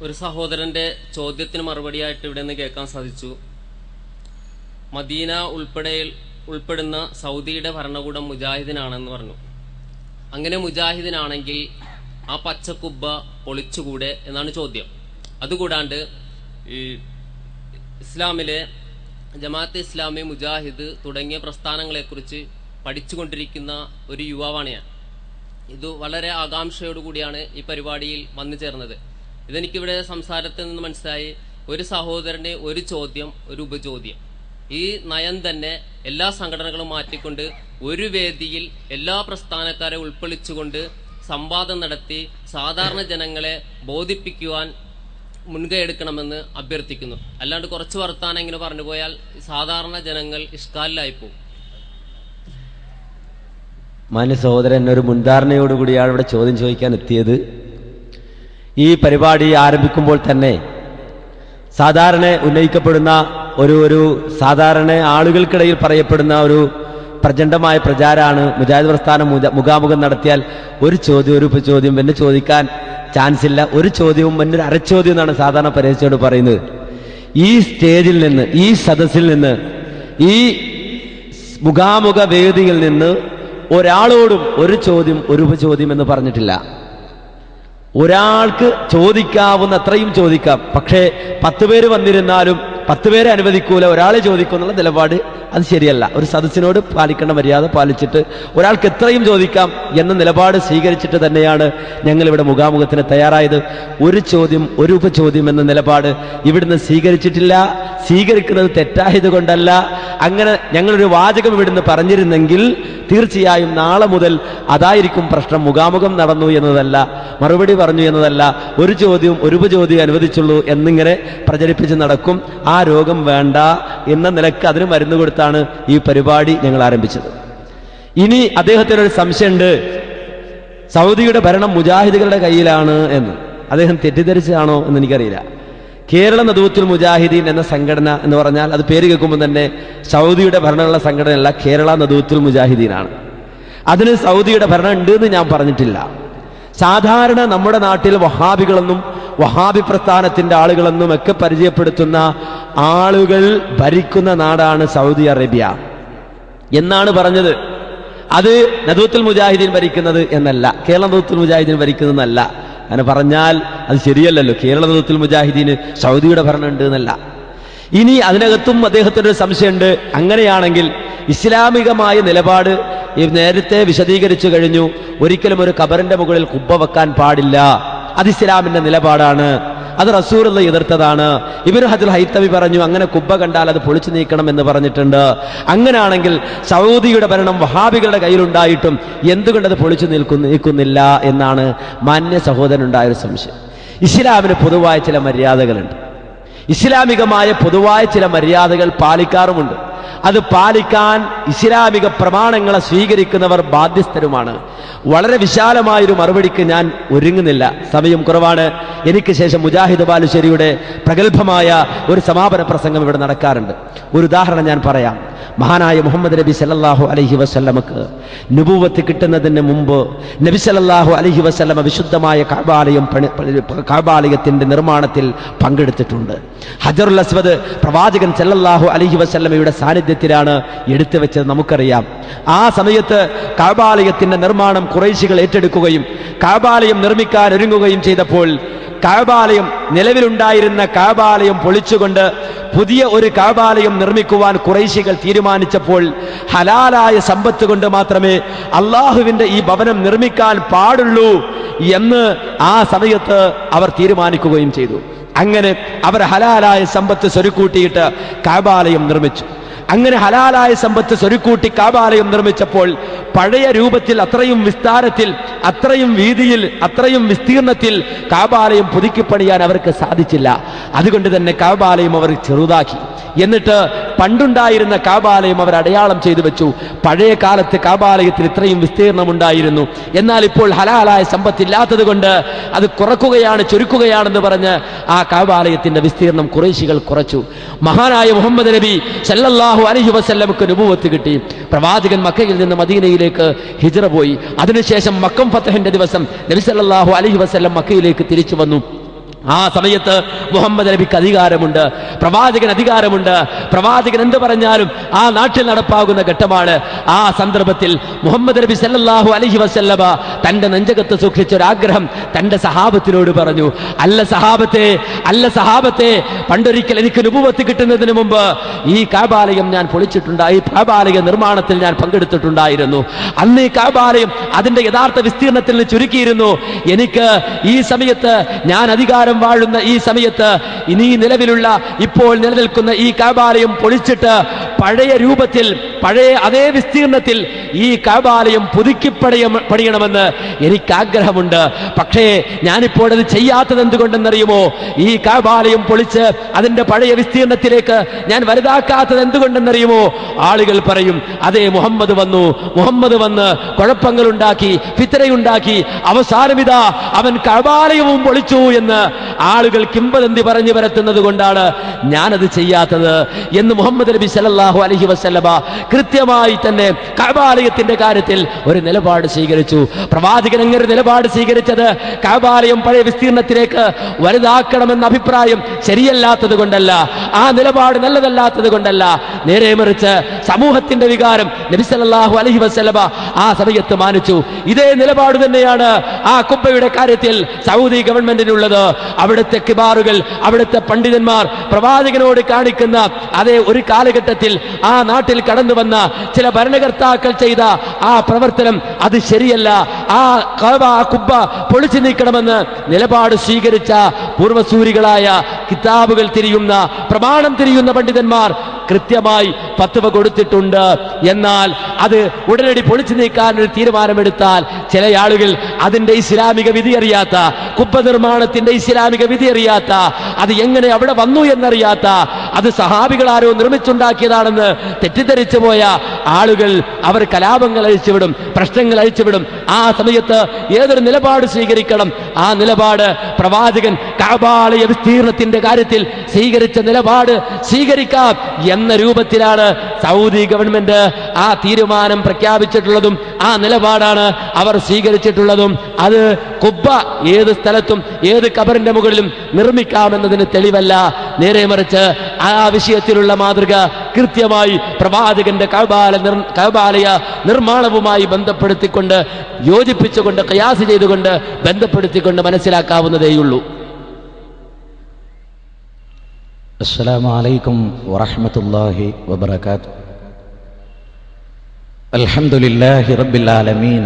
ഒരു സഹോദരന്റെ ചോദ്യത്തിന് മറുപടിയായിട്ട് ഇവിടെ നിന്ന് കേൾക്കാൻ സാധിച്ചു. മദീന ഉൾപ്പെടുന്ന സൗദിയുടെ ഭരണകൂടം മുജാഹിദിനാണെന്ന് പറഞ്ഞു. അങ്ങനെ മുജാഹിദിനാണെങ്കിൽ ആ പച്ചക്കുബ്ബ പൊളിച്ചുകൂടെ എന്നാണ് ചോദ്യം. അതുകൂടാണ്ട് ഇസ്ലാമിലെ ജമാഅത്തെ ഇസ്ലാമി, മുജാഹിദ് തുടങ്ങിയ പ്രസ്ഥാനങ്ങളെക്കുറിച്ച് പഠിച്ചുകൊണ്ടിരിക്കുന്ന ഒരു യുവാവാണ് ഞാൻ. ഇത് വളരെ ആകാംക്ഷയോടുകൂടിയാണ് ഈ പരിപാടിയിൽ വന്നു ചേർന്നത്. ഇതെനിക്കിവിടെ സംസാരത്തിൽ നിന്ന് മനസ്സിലായി, ഒരു സഹോദരന് ഒരു ചോദ്യം, ഒരു ഉപചോദ്യം. ഈ നയം തന്നെ എല്ലാ സംഘടനകളും മാറ്റിക്കൊണ്ട് ഒരു വേദിയിൽ എല്ലാ പ്രസ്ഥാനക്കാരെ ഉൾക്കൊള്ളിച്ചുകൊണ്ട് സംവാദം നടത്തി സാധാരണ ജനങ്ങളെ ബോധിപ്പിക്കുവാൻ മുൻകൈ എടുക്കണമെന്ന് അഭ്യർത്ഥിക്കുന്നു. അല്ലാണ്ട് കുറച്ച് വർത്താനം ഇങ്ങനെ പറഞ്ഞു പോയാൽ സാധാരണ ജനങ്ങൾ ഇഷ്കാലിലായിപ്പോകും. മാന്യ സഹോദരൻ ഒരു മുൻധാരണയോടുകൂടിയാണ് ഇവിടെ ചോദ്യം ചോദിക്കാൻ എത്തിയത്. ഈ പരിപാടി ആരംഭിക്കുമ്പോൾ തന്നെ സാധാരണ ഉന്നയിക്കപ്പെടുന്ന ഒരു സാധാരണ ആളുകൾക്കിടയിൽ പറയപ്പെടുന്ന ഒരു പ്രചണ്ഡമായ പ്രചാരമാണ് മുജാഹിദ് പ്രസ്ഥാനം മുഖാമുഖം നടത്തിയാൽ ഒരു ചോദ്യം, ഒരു ഉപചോദ്യം പിന്നെ ചോദിക്കാൻ ചാൻസ് ഇല്ല, ഒരു ചോദ്യവും പിന്നെ അരച്ചോദ്യം എന്നാണ് സാധാരണ പരിഹരിച്ചോട് പറയുന്നത്. ഈ സ്റ്റേജിൽ നിന്ന്, ഈ സദസ്സിൽ നിന്ന്, ഈ മുഖാമുഖ വേദിയിൽ നിന്ന് ഒരാളോടും ഒരു ചോദ്യം, ഒരു ഉപചോദ്യം എന്ന് പറഞ്ഞിട്ടില്ല. ഒരാൾക്ക് ചോദിക്കാവുന്ന അത്രയും ചോദിക്കാം. പക്ഷേ 10 പേര് വന്നിരുന്നാലും 10 പേരെ അനുവദിക്കൂല, ഒരാളെ ചോദിക്കുന്നുള്ള നിലപാട് അത് ശരിയല്ല. ഒരു സദസ്സിനോട് പാലിക്കേണ്ട മര്യാദ പാലിച്ചിട്ട് ഒരാൾക്ക് എത്രയും ചോദിക്കാം എന്ന നിലപാട് സ്വീകരിച്ചിട്ട് തന്നെയാണ് ഞങ്ങളിവിടെ മുഖാമുഖത്തിന് തയ്യാറായത്. ഒരു ചോദ്യം, ഒരു ഉപചോദ്യം എന്ന നിലപാട് ഇവിടുന്ന് സ്വീകരിച്ചിട്ടില്ല. സ്വീകരിക്കുന്നത് തെറ്റായത് കൊണ്ടല്ല. അങ്ങനെ ഞങ്ങളൊരു വാചകം ഇവിടുന്ന് പറഞ്ഞിരുന്നെങ്കിൽ തീർച്ചയായും നാളെ മുതൽ അതായിരിക്കും പ്രശ്നം. മുഖാമുഖം നടന്നു എന്നതല്ല, മറുപടി പറഞ്ഞു എന്നതല്ല, ഒരു ചോദ്യവും ഒരു ഉപചോദ്യം അനുവദിച്ചുള്ളൂ എന്നിങ്ങനെ പ്രചരിപ്പിച്ച് നടക്കും. ആ രോഗം വേണ്ട എന്ന നിലക്ക് അതിന് മരുന്ന് കൊടുത്താണ് ഈ പരിപാടി ഞങ്ങൾ ആരംഭിച്ചത്. ഇനി അദ്ദേഹത്തിനൊരു സംശയമുണ്ട്, സൗദിയുടെ ഭരണം മുജാഹിദുകളുടെ കയ്യിലാണ് എന്ന്. അദ്ദേഹം തെറ്റിദ്ധരിച്ചതാണോ എന്ന് എനിക്കറിയില്ല. കേരള നദൂത്തുൽ മുജാഹിദീൻ എന്ന സംഘടന എന്ന് പറഞ്ഞാൽ അത് പേര് കേൾക്കുമ്പോൾ തന്നെ സൗദിയുടെ ഭരണമുള്ള സംഘടനയല്ല, കേരള നദൂത്തുൽ മുജാഹിദീനാണ്. അതിന് സൗദിയുടെ ഭരണം ഉണ്ട് എന്ന് ഞാൻ പറഞ്ഞിട്ടില്ല. സാധാരണ നമ്മുടെ നാട്ടിൽ വഹാബികളെന്നും വഹാബി പ്രസ്ഥാനത്തിന്റെ ആളുകളെന്നും ഒക്കെ പരിചയപ്പെടുത്തുന്ന ആളുകൾ ഭരിക്കുന്ന നാടാണ് സൗദി അറേബ്യ എന്നാണ് പറഞ്ഞത്. അത് നദൂത്തുൽ മുജാഹിദീൻ ഭരിക്കുന്നത് എന്നല്ല, കേരള നദൂത്തുൽ മുജാഹിദീൻ ഭരിക്കുന്നതെന്നല്ല. അങ്ങനെ പറഞ്ഞാൽ അത് ശരിയല്ലല്ലോ. കേരള നദൂത്തുൽ മുജാഹിദീന് സൗദിയുടെ ഭരണം ഉണ്ട് എന്നല്ല. ഇനി അതിനകത്തും അദ്ദേഹത്തിനൊരു സംശയമുണ്ട്. അങ്ങനെയാണെങ്കിൽ ഇസ്ലാമികമായ നിലപാട് നേരത്തെ വിശദീകരിച്ചു കഴിഞ്ഞു. ഒരിക്കലും ഒരു ഖബറിന്റെ മുകളിൽ കുബ്ബ വെക്കാൻ പാടില്ല, അത് ഇസ്ലാമിന്റെ നിലപാടാണ്, അത് റസൂലുള്ള എതിർത്തതാണ്. ഇബ്നു ഹജർ ഹൈത്തമി പറഞ്ഞു അങ്ങനെ കുബ്ബ കണ്ടാൽ അത് പൊളിച്ചു നീക്കണം എന്ന് പറഞ്ഞിട്ടുണ്ട്. അങ്ങനെയാണെങ്കിൽ സൗദിയുടെ ഭരണം വഹാബികളുടെ കയ്യിലുണ്ടായിട്ടും എന്തുകൊണ്ടത് പൊളിച്ചു നീക്കുന്നില്ല എന്നാണ് മാന്യ സഹോദരനുണ്ടായൊരു സംശയം. ഇസ്ലാമിന് പൊതുവായ ചില മര്യാദകളുണ്ട്, ഇസ്ലാമികമായ പൊതുവായ ചില മര്യാദകൾ പാലിക്കാറുമുണ്ട്. അത് പാലിക്കാൻ ഇസ്ലാമിക പ്രമാണങ്ങളെ സ്വീകരിക്കുന്നവർ ബാധ്യസ്ഥരുമാണ്. വളരെ വിശാലമായൊരു മറുപടിക്ക് ഞാൻ ഒരുങ്ങുന്നില്ല, സമയം കുറവാണ്. എനിക്ക് ശേഷം മുജാഹിദ് ബാലുശ്ശേരിയുടെ പ്രഗത്ഭമായ ഒരു സമാപന പ്രസംഗം ഇവിടെ നടക്കാറുണ്ട്. ഒരു ഉദാഹരണം ഞാൻ പറയാം. മഹാനായ മുഹമ്മദ് നബി സല്ലല്ലാഹു അലൈഹി വസല്ലമക്ക് നുബുവത്ത് കിട്ടുന്നതിന് മുമ്പ് നബി സല്ലല്ലാഹു അലൈഹി വസല്ലമ വിശുദ്ധമായ കഅബാലയത്തിന്റെ നിർമ്മാണത്തിൽ പങ്കെടുത്തിട്ടുണ്ട്. ഹജറുൽ അസ്വദ് പ്രവാചകൻ സല്ലല്ലാഹു അലൈഹി വസല്ലമയുടെ സാന്നിധ്യത്തിലാണ് എടുത്തു വെച്ചത്, നമുക്കറിയാം. ആ സമയത്ത് കഅബാലയത്തിന്റെ നിർമ്മാണം ഖുറൈശികൾ ഏറ്റെടുക്കുകയും കഅബാലയം നിർമ്മിക്കാൻ ഒരുങ്ങുകയും ചെയ്തപ്പോൾ കഅബാലയം, നിലവിലുണ്ടായിരുന്ന കഅബാലയം പൊളിച്ചുകൊണ്ട് പുതിയ ഒരു കഅബാലയം നിർമ്മിക്കുവാൻ ഖുറൈശികൾ തീരുമാനിച്ചപ്പോൾ ഹലാലായ സമ്പത്ത് കൊണ്ട് മാത്രമേ അള്ളാഹുവിന്റെ ഈ ഭവനം നിർമ്മിക്കാൻ പാടുള്ളൂ എന്ന് ആ സമയത്ത് അവർ തീരുമാനിക്കുകയും ചെയ്തു. അങ്ങനെ അവർ ഹലാലായ സമ്പത്ത് സ്വരുക്കൂട്ടിയിട്ട് കഅബാലയം നിർമ്മിച്ചു. അങ്ങനെ ഹലാലായ സമ്പത്ത് സ്വരുക്കൂട്ടി കഅബാലയം നിർമ്മിച്ചപ്പോൾ പഴയ രൂപത്തിൽ, അത്രയും വിസ്താരത്തിൽ, അത്രയും വീതിയിൽ, അത്രയും വിസ്തീർണത്തിൽ കഅബാലയം പുതുക്കിപ്പണിയാൻ അവർക്ക് സാധിച്ചില്ല. അതുകൊണ്ട് തന്നെ കഅബാലയം അവർ ചെറുതാക്കി. എന്നിട്ട് പണ്ടുണ്ടായിരുന്ന കഅബാലയം അവർ അടയാളം ചെയ്തു വെച്ചു. പഴയ കാലത്ത് കഅബാലയത്തിൽ ഇത്രയും വിസ്തീർണമുണ്ടായിരുന്നു, എന്നാൽ ഇപ്പോൾ ഹലാലായ സമ്പത്തില്ലാത്തത് കൊണ്ട് അത് കുറക്കുകയാണ്, ചുരുക്കുകയാണെന്ന് പറഞ്ഞ് ആ കഅബാലയത്തിന്റെ വിസ്തീർണം ഖുറൈശികൾ കുറച്ചു. മഹാനായ മുഹമ്മദ് നബി സല്ലല്ലാഹു അലൈഹി വസല്ലമക്ക് നുബുവത്ത് കിട്ടി. പ്രവാചകൻ മക്കയിൽ നിന്ന് മദീനയിലേക്ക് ഹിജ്റ പോയി. അതിനുശേഷം മക്കം ഫതഹിന്റെ ദിവസം നബി സല്ലല്ലാഹു അലൈഹി വസല്ലം മക്കയിലേക്ക് തിരിച്ചു വന്നു. ആ സമയത്ത് മുഹമ്മദ് നബിക്ക് അധികാരമുണ്ട്, പ്രവാചകൻ അധികാരമുണ്ട്. പ്രവാചകൻ എന്ത് പറഞ്ഞാലും ആ നാട്ടിൽ നടപ്പാകുന്ന ഘട്ടമാണ്. ആ സന്ദർഭത്തിൽ മുഹമ്മദ് നബി സല്ലല്ലാഹു അലൈഹി വസല്ലമ തന്റെ നെഞ്ചകത്ത് സൂക്ഷിച്ച ഒരാഗ്രഹം തന്റെ സഹാബത്തിനോട് പറഞ്ഞു. അല്ല സഹാബത്തെ, പണ്ടൊരിക്കൽ എനിക്ക് നുബുവത്ത് കിട്ടുന്നതിന് മുമ്പ് ഈ കഅബാലയം ഞാൻ പൊളിച്ചിട്ടുണ്ടായി, കഅബാലയ നിർമ്മാണത്തിൽ ഞാൻ പങ്കെടുത്തിട്ടുണ്ടായിരുന്നു. അന്ന് ഈ കഅബാലയം അതിന്റെ യഥാർത്ഥ വിസ്തീർണത്തിൽ നിന്ന് ചുരുക്കിയിരുന്നു. എനിക്ക് ഈ സമയത്ത്, ഞാൻ അധികാരം വാഴുന്ന ഈ സമയത്ത്, ഇനി നിലവിലുള്ള ഇപ്പോൾ നിലനിൽക്കുന്ന ഈ കഅബാലയം പൊളിച്ചിട്ട് പഴയ രൂപത്തിൽ, പഴയ അതേ വിസ്തീർണത്തിൽ ഈ കഅബാലയം പുതുക്കി പണിയണമെന്ന് എനിക്ക് ആഗ്രഹമുണ്ട്. പക്ഷേ ഞാനിപ്പോൾ അത് ചെയ്യാത്തത് എന്തുകൊണ്ടെന്നറിയുമോ? ഈ കഅബാലയം പൊളിച്ച് അതിന്റെ പഴയ വിസ്തീർണത്തിലേക്ക് ഞാൻ വലുതാക്കാത്തത് എന്തുകൊണ്ടെന്നറിയുമോ? ആളുകൾ പറയും, അതേ മുഹമ്മദ് വന്ന് കുഴപ്പങ്ങളുണ്ടാക്കി, ഫിത്നയുണ്ടാക്കി, അവസാനം ഇതാ അവൻ കഅബാലയവും പൊളിച്ചു എന്ന് ആളുകൾ കിംവദന്തി പറഞ്ഞു പരത്തുന്നത് കൊണ്ടാണ് ഞാനത് ചെയ്യാത്തത് എന്ന് മുഹമ്മദ് നബി സല്ലല്ലാഹു അലൈഹി വസല്ലമ കൃത്യമായി തന്നെ കഅബാലയത്തിന്റെ കാര്യത്തിൽ ഒരു നിലപാട് സ്വീകരിച്ചു. പ്രവാചകൻ അങ്ങനെ ഒരു നിലപാട് സ്വീകരിച്ചത് കഅബാലയം പഴയ വിസ്തീർണത്തിലേക്ക് വലുതാക്കണമെന്ന അഭിപ്രായം ശരിയല്ലാത്തത് കൊണ്ടല്ല, ആ നിലപാട് നല്ലതല്ലാത്തത് കൊണ്ടല്ല. നേരെ മറിച്ച് സമൂഹത്തിന്റെ വികാരം നബി സല്ലല്ലാഹു അലൈഹി വസല്ലമ ആ സമയത്ത് മാനിച്ചു. ഇതേ നിലപാട് തന്നെയാണ് ആ കുബ്ബയുടെ കാര്യത്തിൽ സൗദി ഗവൺമെന്റിനുള്ളത്. അവിടുത്തെ കിബാറുകൾ, അവിടുത്തെ പണ്ഡിതന്മാർ പ്രവാചകനോട് കാണിക്കുന്ന അതേ ഒരു കാലഘട്ടത്തിൽ ആ നാട്ടിൽ കടന്നു വന്ന ചില ഭരണകർത്താക്കൾ ചെയ്ത ആ പ്രവർത്തനം അത് ശരിയല്ല, ആ കുബ്ബ പൊളിച്ചു നീക്കണമെന്ന് നിലപാട് സ്വീകരിച്ച പൂർവസൂരികളായ കിതാബുകൾ തിരിയുന്ന, പ്രമാണം തിരിയുന്ന പണ്ഡിതന്മാർ കൃത്യമായി ഫത്വ കൊടുത്തിട്ടുണ്ട്. എന്നാൽ അത് ഉടനടി പൊളിച്ചു നീക്കാൻ ഒരു തീരുമാനമെടുത്താൽ ചില ആളുകൾ അതിന്റെ ഇസ്ലാമിക വിധി അറിയാത്ത, കുബ്ബ നിർമ്മാണത്തിന്റെ ഇസ്ലാമിക വിധി അറിയാത്ത, അത് എങ്ങനെ അവിടെ വന്നു എന്നറിയാത്ത, അത് സഹാബികളാരോ നിർമ്മിച്ചുണ്ടാക്കിയതാണെന്ന് തെറ്റിദ്ധരിച്ചു പോയ ആളുകൾ അവർ കലാപങ്ങൾ അഴിച്ചുവിടും, പ്രശ്നങ്ങൾ അഴിച്ചുവിടും. ആ സമയത്ത് ഏതൊരു നിലപാട് സ്വീകരിക്കണം? ആ നിലപാട് പ്രവാചകൻ കഅബാലയ വിസ്തീർണത്തിന്റെ കാര്യത്തിൽ സ്വീകരിച്ച നിലപാട് സ്വീകരിക്കാം എന്ന രൂപത്തിലാണ് സൗദി ഗവൺമെന്റ് ആ തീരുമാനം പ്രഖ്യാപിച്ചിട്ടുള്ളതും ആ നിലപാടാണ് അവർ സ്വീകരിച്ചിട്ടുള്ളതും. അത് കുബ്ബ ഏത് സ്ഥലത്തും ഏത് ഖബറിന്റെ മുകളിലും നിർമ്മിക്കാമെന്നതിന് തെളിവല്ല. നേരെ മറിച്ച് ആ വിഷയത്തിലുള്ള മാതൃക കൃത്യമായി പ്രവാചകന്റെ കഅബാലയ നിർമ്മാണവുമായി ബന്ധപ്പെടുത്തിക്കൊണ്ട്, യോജിപ്പിച്ചുകൊണ്ട്, ഖിയാസ് ചെയ്തുകൊണ്ട്, ബന്ധപ്പെടുത്തിക്കൊണ്ട് മനസ്സിലാക്കാവുന്നതേയുള്ളൂ. അസ്സലാമു അലൈക്കും വറഹ്മത്തുള്ളാഹി വബറകാതുഹു. അൽഹംദുലില്ലാഹി റബ്ബിൽ ആലമീൻ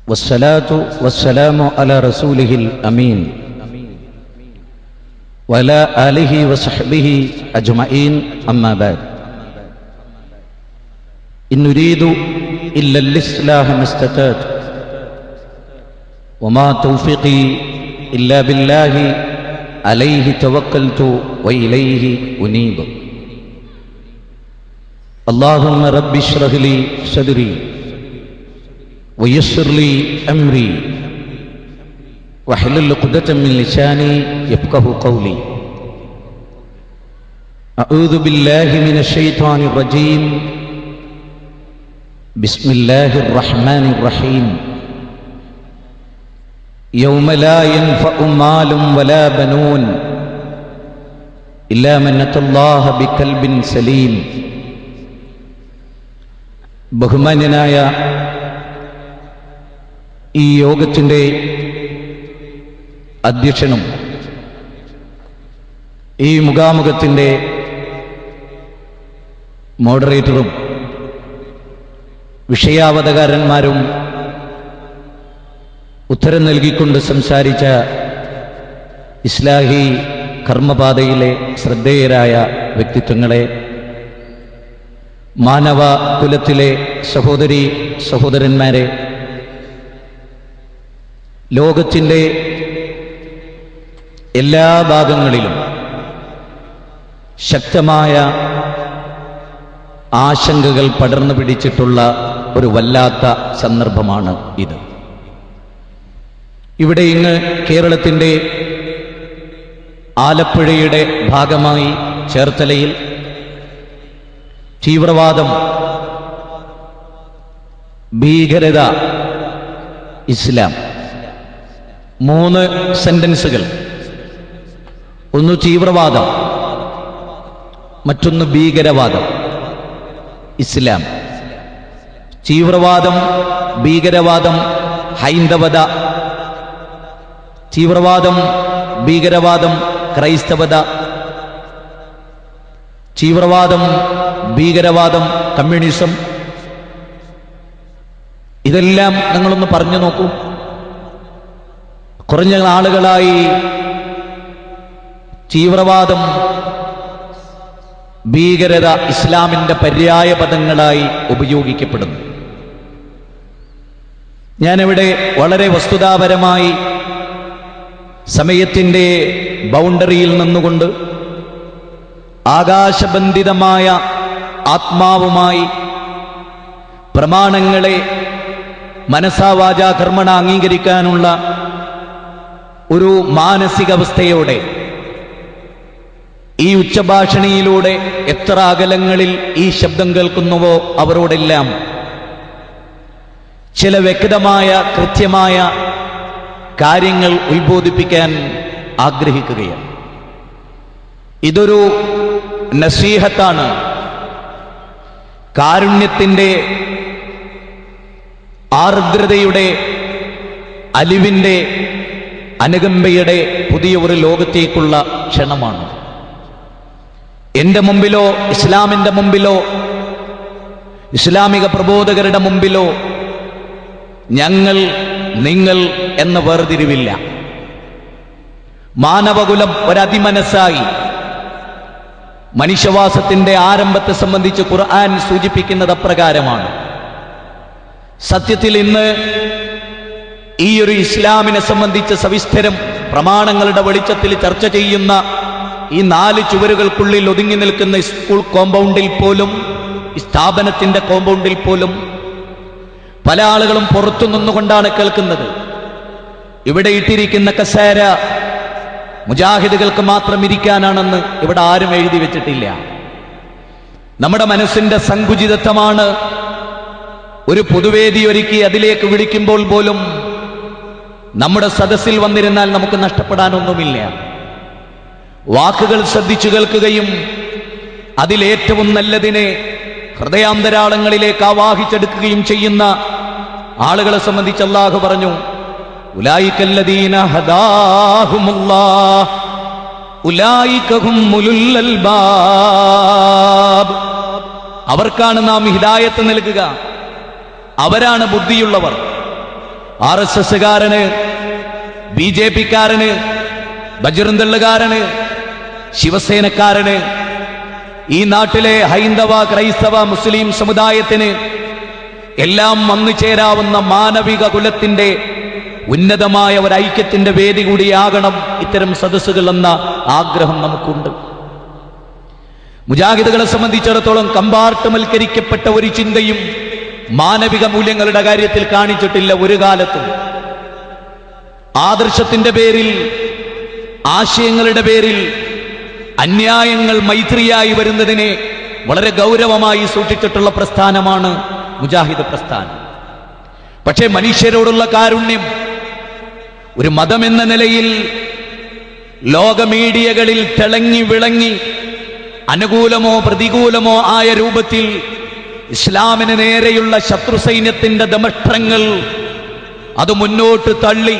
വസ്സലാത്തു വസ്സലാമു അലാ റസൂലിഹിൽ അമീൻ വഅലാ ആലിഹി വസഹ്ബിഹി അജ്മഈൻ. അമ്മാ ബഅദ്. ഇൻ ഉരീദു ഇല്ലൽ ഇസ്ലാഹ മസ്തതഅതു വമാ തൗഫീഖി ഇല്ലാ ബില്ലാഹി അലൈഹി തവക്കൽതു വഇലൈഹി ഉനീബ്. അല്ലാഹുമ്മ റബ്ബി ഇശ്റഹ് ലി സദ്രി വയസ്സിർ ലി അംരി വഹ്ലുൽ ഉഖ്ദതം മിൻ ലിസാനി യഫ്ഖഹു ഖൗലി. അഊദു ബില്ലാഹി മിനശ് ശൈത്വാനിർ റജീം. ബിസ്മില്ലാഹിർ റഹ്മാനിർ റഹീം. യൗമ ലാ യൻഫഉ മാലും വലാ ബനൂൻ ഇല്ലാ മൻ അത്തല്ലാഹ ബിഖൽബിൻ സലീം. ബഹുമാന്യനായ ഈ യോഗത്തിന്റെ അധ്യക്ഷനും ഈ മുഖാമുഖത്തിന്റെ മോഡറേറ്ററും വിഷയാവതകാരന്മാരും ഉത്തരം നൽകിക്കൊണ്ട് സംസാരിച്ച ഇസ്ലാഹി കർമ്മപാതയിലെ ശ്രദ്ധേയരായ വ്യക്തിത്വങ്ങളെ, മാനവ കുലത്തിലെ സഹോദരീ സഹോദരന്മാരെ, ലോകത്തിൻ്റെ എല്ലാ ഭാഗങ്ങളിലും ശക്തമായ ആശങ്കകൾ പടർന്നു പിടിച്ചിട്ടുള്ള ഒരു വല്ലാത്ത സന്ദർഭമാണ് ഇത്. ഇവിടെ ഇന്ന് കേരളത്തിൻ്റെ ആലപ്പുഴയുടെ ഭാഗമായി ചേർത്തലയിൽ തീവ്രവാദം, ഭീകരത, ഇസ്ലാം 3 സെന്റൻസുകൾ. ഒന്ന് തീവ്രവാദം, മറ്റൊന്ന് ഭീകരവാദം. ഇസ്ലാം, തീവ്രവാദം, ഭീകരവാദം, ഹൈന്ദവത. തീവ്രവാദം, ഭീകരവാദം, ക്രൈസ്തവത. തീവ്രവാദം, ഭീകരവാദം, കമ്മ്യൂണിസം. ഇതെല്ലാം നിങ്ങളൊന്ന് പറഞ്ഞു നോക്കൂ. കുറഞ്ഞ നാളുകളായി തീവ്രവാദം, ഭീകരത ഇസ്ലാമിന്റെ പര്യായ പദങ്ങളായി ഉപയോഗിക്കപ്പെടുന്നു. ഞാനിവിടെ വളരെ വസ്തുതാപരമായി സമയത്തിൻ്റെ ബൗണ്ടറിയിൽ നിന്നുകൊണ്ട് ആകാശബന്ധിതമായ ആത്മാവുമായി പ്രമാണങ്ങളെ മനസാ വാചാ കർമ്മണ അംഗീകരിക്കാനുള്ള ഒരു മാനസികാവസ്ഥയോടെ ഈ ഉച്ചഭാഷണിയിലൂടെ എത്ര അകലങ്ങളിൽ ഈ ശബ്ദം കേൾക്കുന്നുവോ അവരോടെല്ലാം ചില വ്യക്തമായ കൃത്യമായ കാര്യങ്ങൾ ഉത്ബോധിപ്പിക്കാൻ ആഗ്രഹിക്കുകയാണ്. ഇതൊരു നസീഹത്താണ്. കാരുണ്യത്തിൻ്റെ, ആർദ്രതയുടെ, അലിവിൻ്റെ, അനുകമ്പയുടെ പുതിയ ഒരു ലോകത്തേക്കുള്ള ക്ഷണമാണ്. എൻ്റെ മുമ്പിലോ ഇസ്ലാമിൻ്റെ മുമ്പിലോ ഇസ്ലാമിക പ്രബോധകരുടെ മുമ്പിലോ ഞങ്ങൾ നിങ്ങൾ എന്ന വേർതിരിവില്ല. മാനവകുലം ഒരതിമനസ്സായി മനുഷ്യവാസത്തിന്റെ ആരംഭത്തെ സംബന്ധിച്ച് ഖുർആൻ സൂചിപ്പിക്കുന്നത് അപ്രകാരമാണ്. സത്യത്തിൽ ഇന്ന് ഈ ഒരു ഇസ്ലാമിനെ സംബന്ധിച്ച് സവിസ്തരം പ്രമാണങ്ങളുടെ വെളിച്ചത്തിൽ ചർച്ച ചെയ്യുന്ന ഈ 4 ചുവരുകൾക്കുള്ളിൽ ഒതുങ്ങി നിൽക്കുന്ന സ്കൂൾ കോമ്പൗണ്ടിൽ പോലും, സ്ഥാപനത്തിന്റെ കോമ്പൗണ്ടിൽ പോലും പല ആളുകളും പുറത്തു നിന്നുകൊണ്ടാണ് കേൾക്കുന്നത്. ഇവിടെ ഇട്ടിരിക്കുന്ന കസേര മുജാഹിദുകൾക്ക് മാത്രം ഇരിക്കാനാണെന്ന് ഇവിടെ ആരും എഴുതി വെച്ചിട്ടില്ല. നമ്മുടെ മനസ്സിന്റെ സങ്കുചിതത്വമാണ് ഒരു പൊതുവേദി ഒരുക്കി അതിലേക്ക് വിളിക്കുമ്പോൾ പോലും നമ്മുടെ സദസ്സിൽ വന്നിരുന്നാൽ നമുക്ക് നഷ്ടപ്പെടാനൊന്നുമില്ല. വാക്കുകൾ ശ്രദ്ധിച്ചു കേൾക്കുകയും അതിലേറ്റവും നല്ലതിനെ ഹൃദയാന്തരാളങ്ങളിലേക്ക് ആവാഹിച്ചെടുക്കുകയും ചെയ്യുന്ന ആളുകളെ സംബന്ധിച്ച് അല്ലാഹു പറഞ്ഞു, ഉലൈകല്ലദീന ഹദാഹുമുല്ലാഹ് ഉലൈക ഹുമുൽ അൽബാബ്. അവർക്കാണ് നാം ഹിദായത്ത് നൽകുക, അവരാണ് ബുദ്ധിയുള്ളവർ. RSSകാരന്, BJPക്കാരന്, ബജ്റംദളുകാരന്, ശിവസേനക്കാരന്, ഈ നാട്ടിലെ ഹൈന്ദവ, ക്രൈസ്തവ, മുസ്ലിം സമുദായത്തിന് എല്ലാം വന്നു ചേരാവുന്ന മാനവിക കുലത്തിന്റെ ഉന്നതമായ ഒരു ഐക്യത്തിന്റെ വേദി കൂടിയാകണം ഇത്തരം സദസ്സുകൾ എന്ന ആഗ്രഹം നമുക്കുണ്ട്. മുജാഹിദുകളെ സംബന്ധിച്ചിടത്തോളം കമ്പാർട്ട്മെന്റ്വൽക്കരിക്കപ്പെട്ട ഒരു ചിന്തയും മാനവിക മൂല്യങ്ങളുടെ കാര്യത്തിൽ കാണിച്ചിട്ടില്ല ഒരു കാലത്തും. ആദർശത്തിന്റെ പേരിൽ, ആശയങ്ങളുടെ പേരിൽ അന്യായങ്ങൾ മൈത്രിയായി വരുന്നതിനെ വളരെ ഗൗരവമായി സൂക്ഷിച്ചിട്ടുള്ള പ്രസ്ഥാനമാണ് മുജാഹിദ് പ്രസ്ഥാനം. പക്ഷേ മനുഷ്യരോടുള്ള കാരുണ്യം ഒരു മതമെന്ന നിലയിൽ ലോക മീഡിയകളിൽ തിളങ്ങി വിളങ്ങി അനുകൂലമോ പ്രതികൂലമോ ആയ രൂപത്തിൽ ഇസ്ലാമിന് നേരെയുള്ള ശത്രു സൈന്യത്തിന്റെ ദമഷ്ട്രങ്ങൾ അത് മുന്നോട്ട് തള്ളി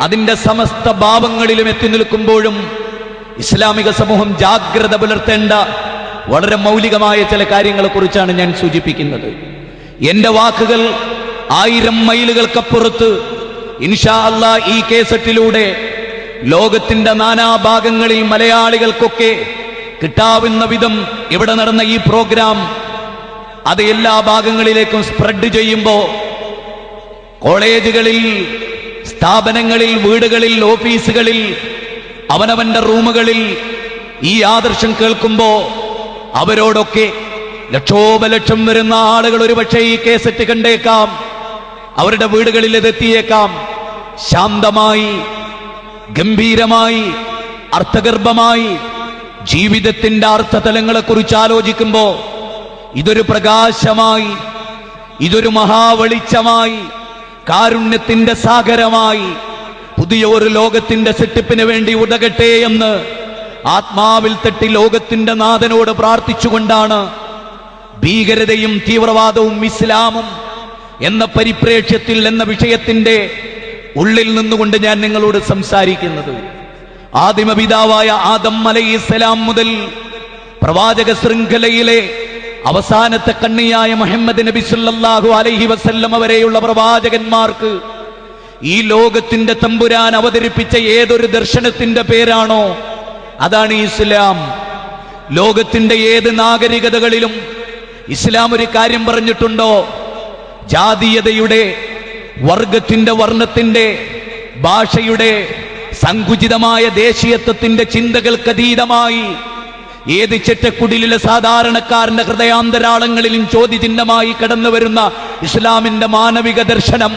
അതിന്റെ സമസ്ത ഭാവങ്ങളിലും എത്തി നിൽക്കുമ്പോഴും ഇസ്ലാമിക സമൂഹം ജാഗ്രത പുലർത്തേണ്ട വളരെ മൗലികമായ ചില കാര്യങ്ങളെ കുറിച്ചാണ് ഞാൻ സൂചിപ്പിക്കുന്നത്. എന്റെ വാക്കുകൾ 1000 മൈലുകൾക്കപ്പുറത്ത് ഇൻഷാ അല്ലാഹ് ഈ കേസറ്റിലൂടെ ലോകത്തിന്റെ നാനാഭാഗങ്ങളിൽ മലയാളികൾക്കൊക്കെ കിട്ടാവുന്ന വിധം ഇവിടെ നടന്ന ഈ പ്രോഗ്രാം അത് എല്ലാ ഭാഗങ്ങളിലേക്കും സ്പ്രെഡ് ചെയ്യുമ്പോൾ കോളേജുകളിൽ, സ്ഥാപനങ്ങളിൽ, വീടുകളിൽ, ഓഫീസുകളിൽ, അവനവന്റെ റൂമുകളിൽ ഈ ആദർശം കേൾക്കുമ്പോ അവരോടൊക്കെ ലക്ഷോപലക്ഷം വരുന്ന ആളുകൾ ഒരുപക്ഷെ ഈ കേസറ്റ് കണ്ടേക്കാം, അവരുടെ വീടുകളിൽ ഇതെത്തിയേക്കാം. ശാന്തമായി, ഗംഭീരമായി, അർത്ഥഗർഭമായി ജീവിതത്തിന്റെ അർത്ഥതലങ്ങളെ കുറിച്ച് ആലോചിക്കുമ്പോ ഇതൊരു പ്രകാശമായി, ഇതൊരു മഹാവെളിച്ചമായി, കാരുണ്യത്തിന്റെ സാഗരമായി, പുതിയ ഒരു ലോകത്തിന്റെ സെട്ടിപ്പിന് വേണ്ടി ഉതകട്ടെ എന്ന് ആത്മാവിൽ തട്ടി ലോകത്തിന്റെ നാഥനോട് പ്രാർത്ഥിച്ചുകൊണ്ടാണ് ഭീകരതയും തീവ്രവാദവും ഇസ്ലാമും എന്ന പരിപ്രേക്ഷ്യത്തിൽ എന്ന വിഷയത്തിന്റെ ഉള്ളിൽ നിന്നുകൊണ്ട് ഞാൻ നിങ്ങളോട് സംസാരിക്കുന്നത്. ആദിമപിതാവായ ആദം അലൈഹിസ്സലാം മുതൽ പ്രവാചക ശൃംഖലയിലെ അവസാനത്തെ കണ്ണിയായ മുഹമ്മദ് നബി സല്ലല്ലാഹു അലൈഹി വസല്ലം വരെയുള്ള പ്രവാചകന്മാർക്ക് ഈ ലോകത്തിന്റെ തമ്പുരാൻ അവതരിപ്പിച്ച ഏതൊരു ദർശനത്തിന്റെ പേരാണോ അതാണ് ഇസ്ലാം. ലോകത്തിന്റെ ഏത് നാഗരികതകളിലും ഇസ്ലാം ഒരു കാര്യം പറഞ്ഞിട്ടുണ്ടോ? ജാതീയതയുടെ, വർഗത്തിന്റെ, വർണ്ണത്തിന്റെ, ഭാഷയുടെ, സങ്കുചിതമായ ദേശീയത്വത്തിന്റെ ചിന്തകൾക്കതീതമായി ഏത് ചെറ്റക്കുടിലെ സാധാരണക്കാരന്റെ ഹൃദയാന്തരാളങ്ങളിലും ചോദ്യചിഹ്നമായി കടന്നു വരുന്ന ഇസ്ലാമിന്റെ മാനവിക ദർശനം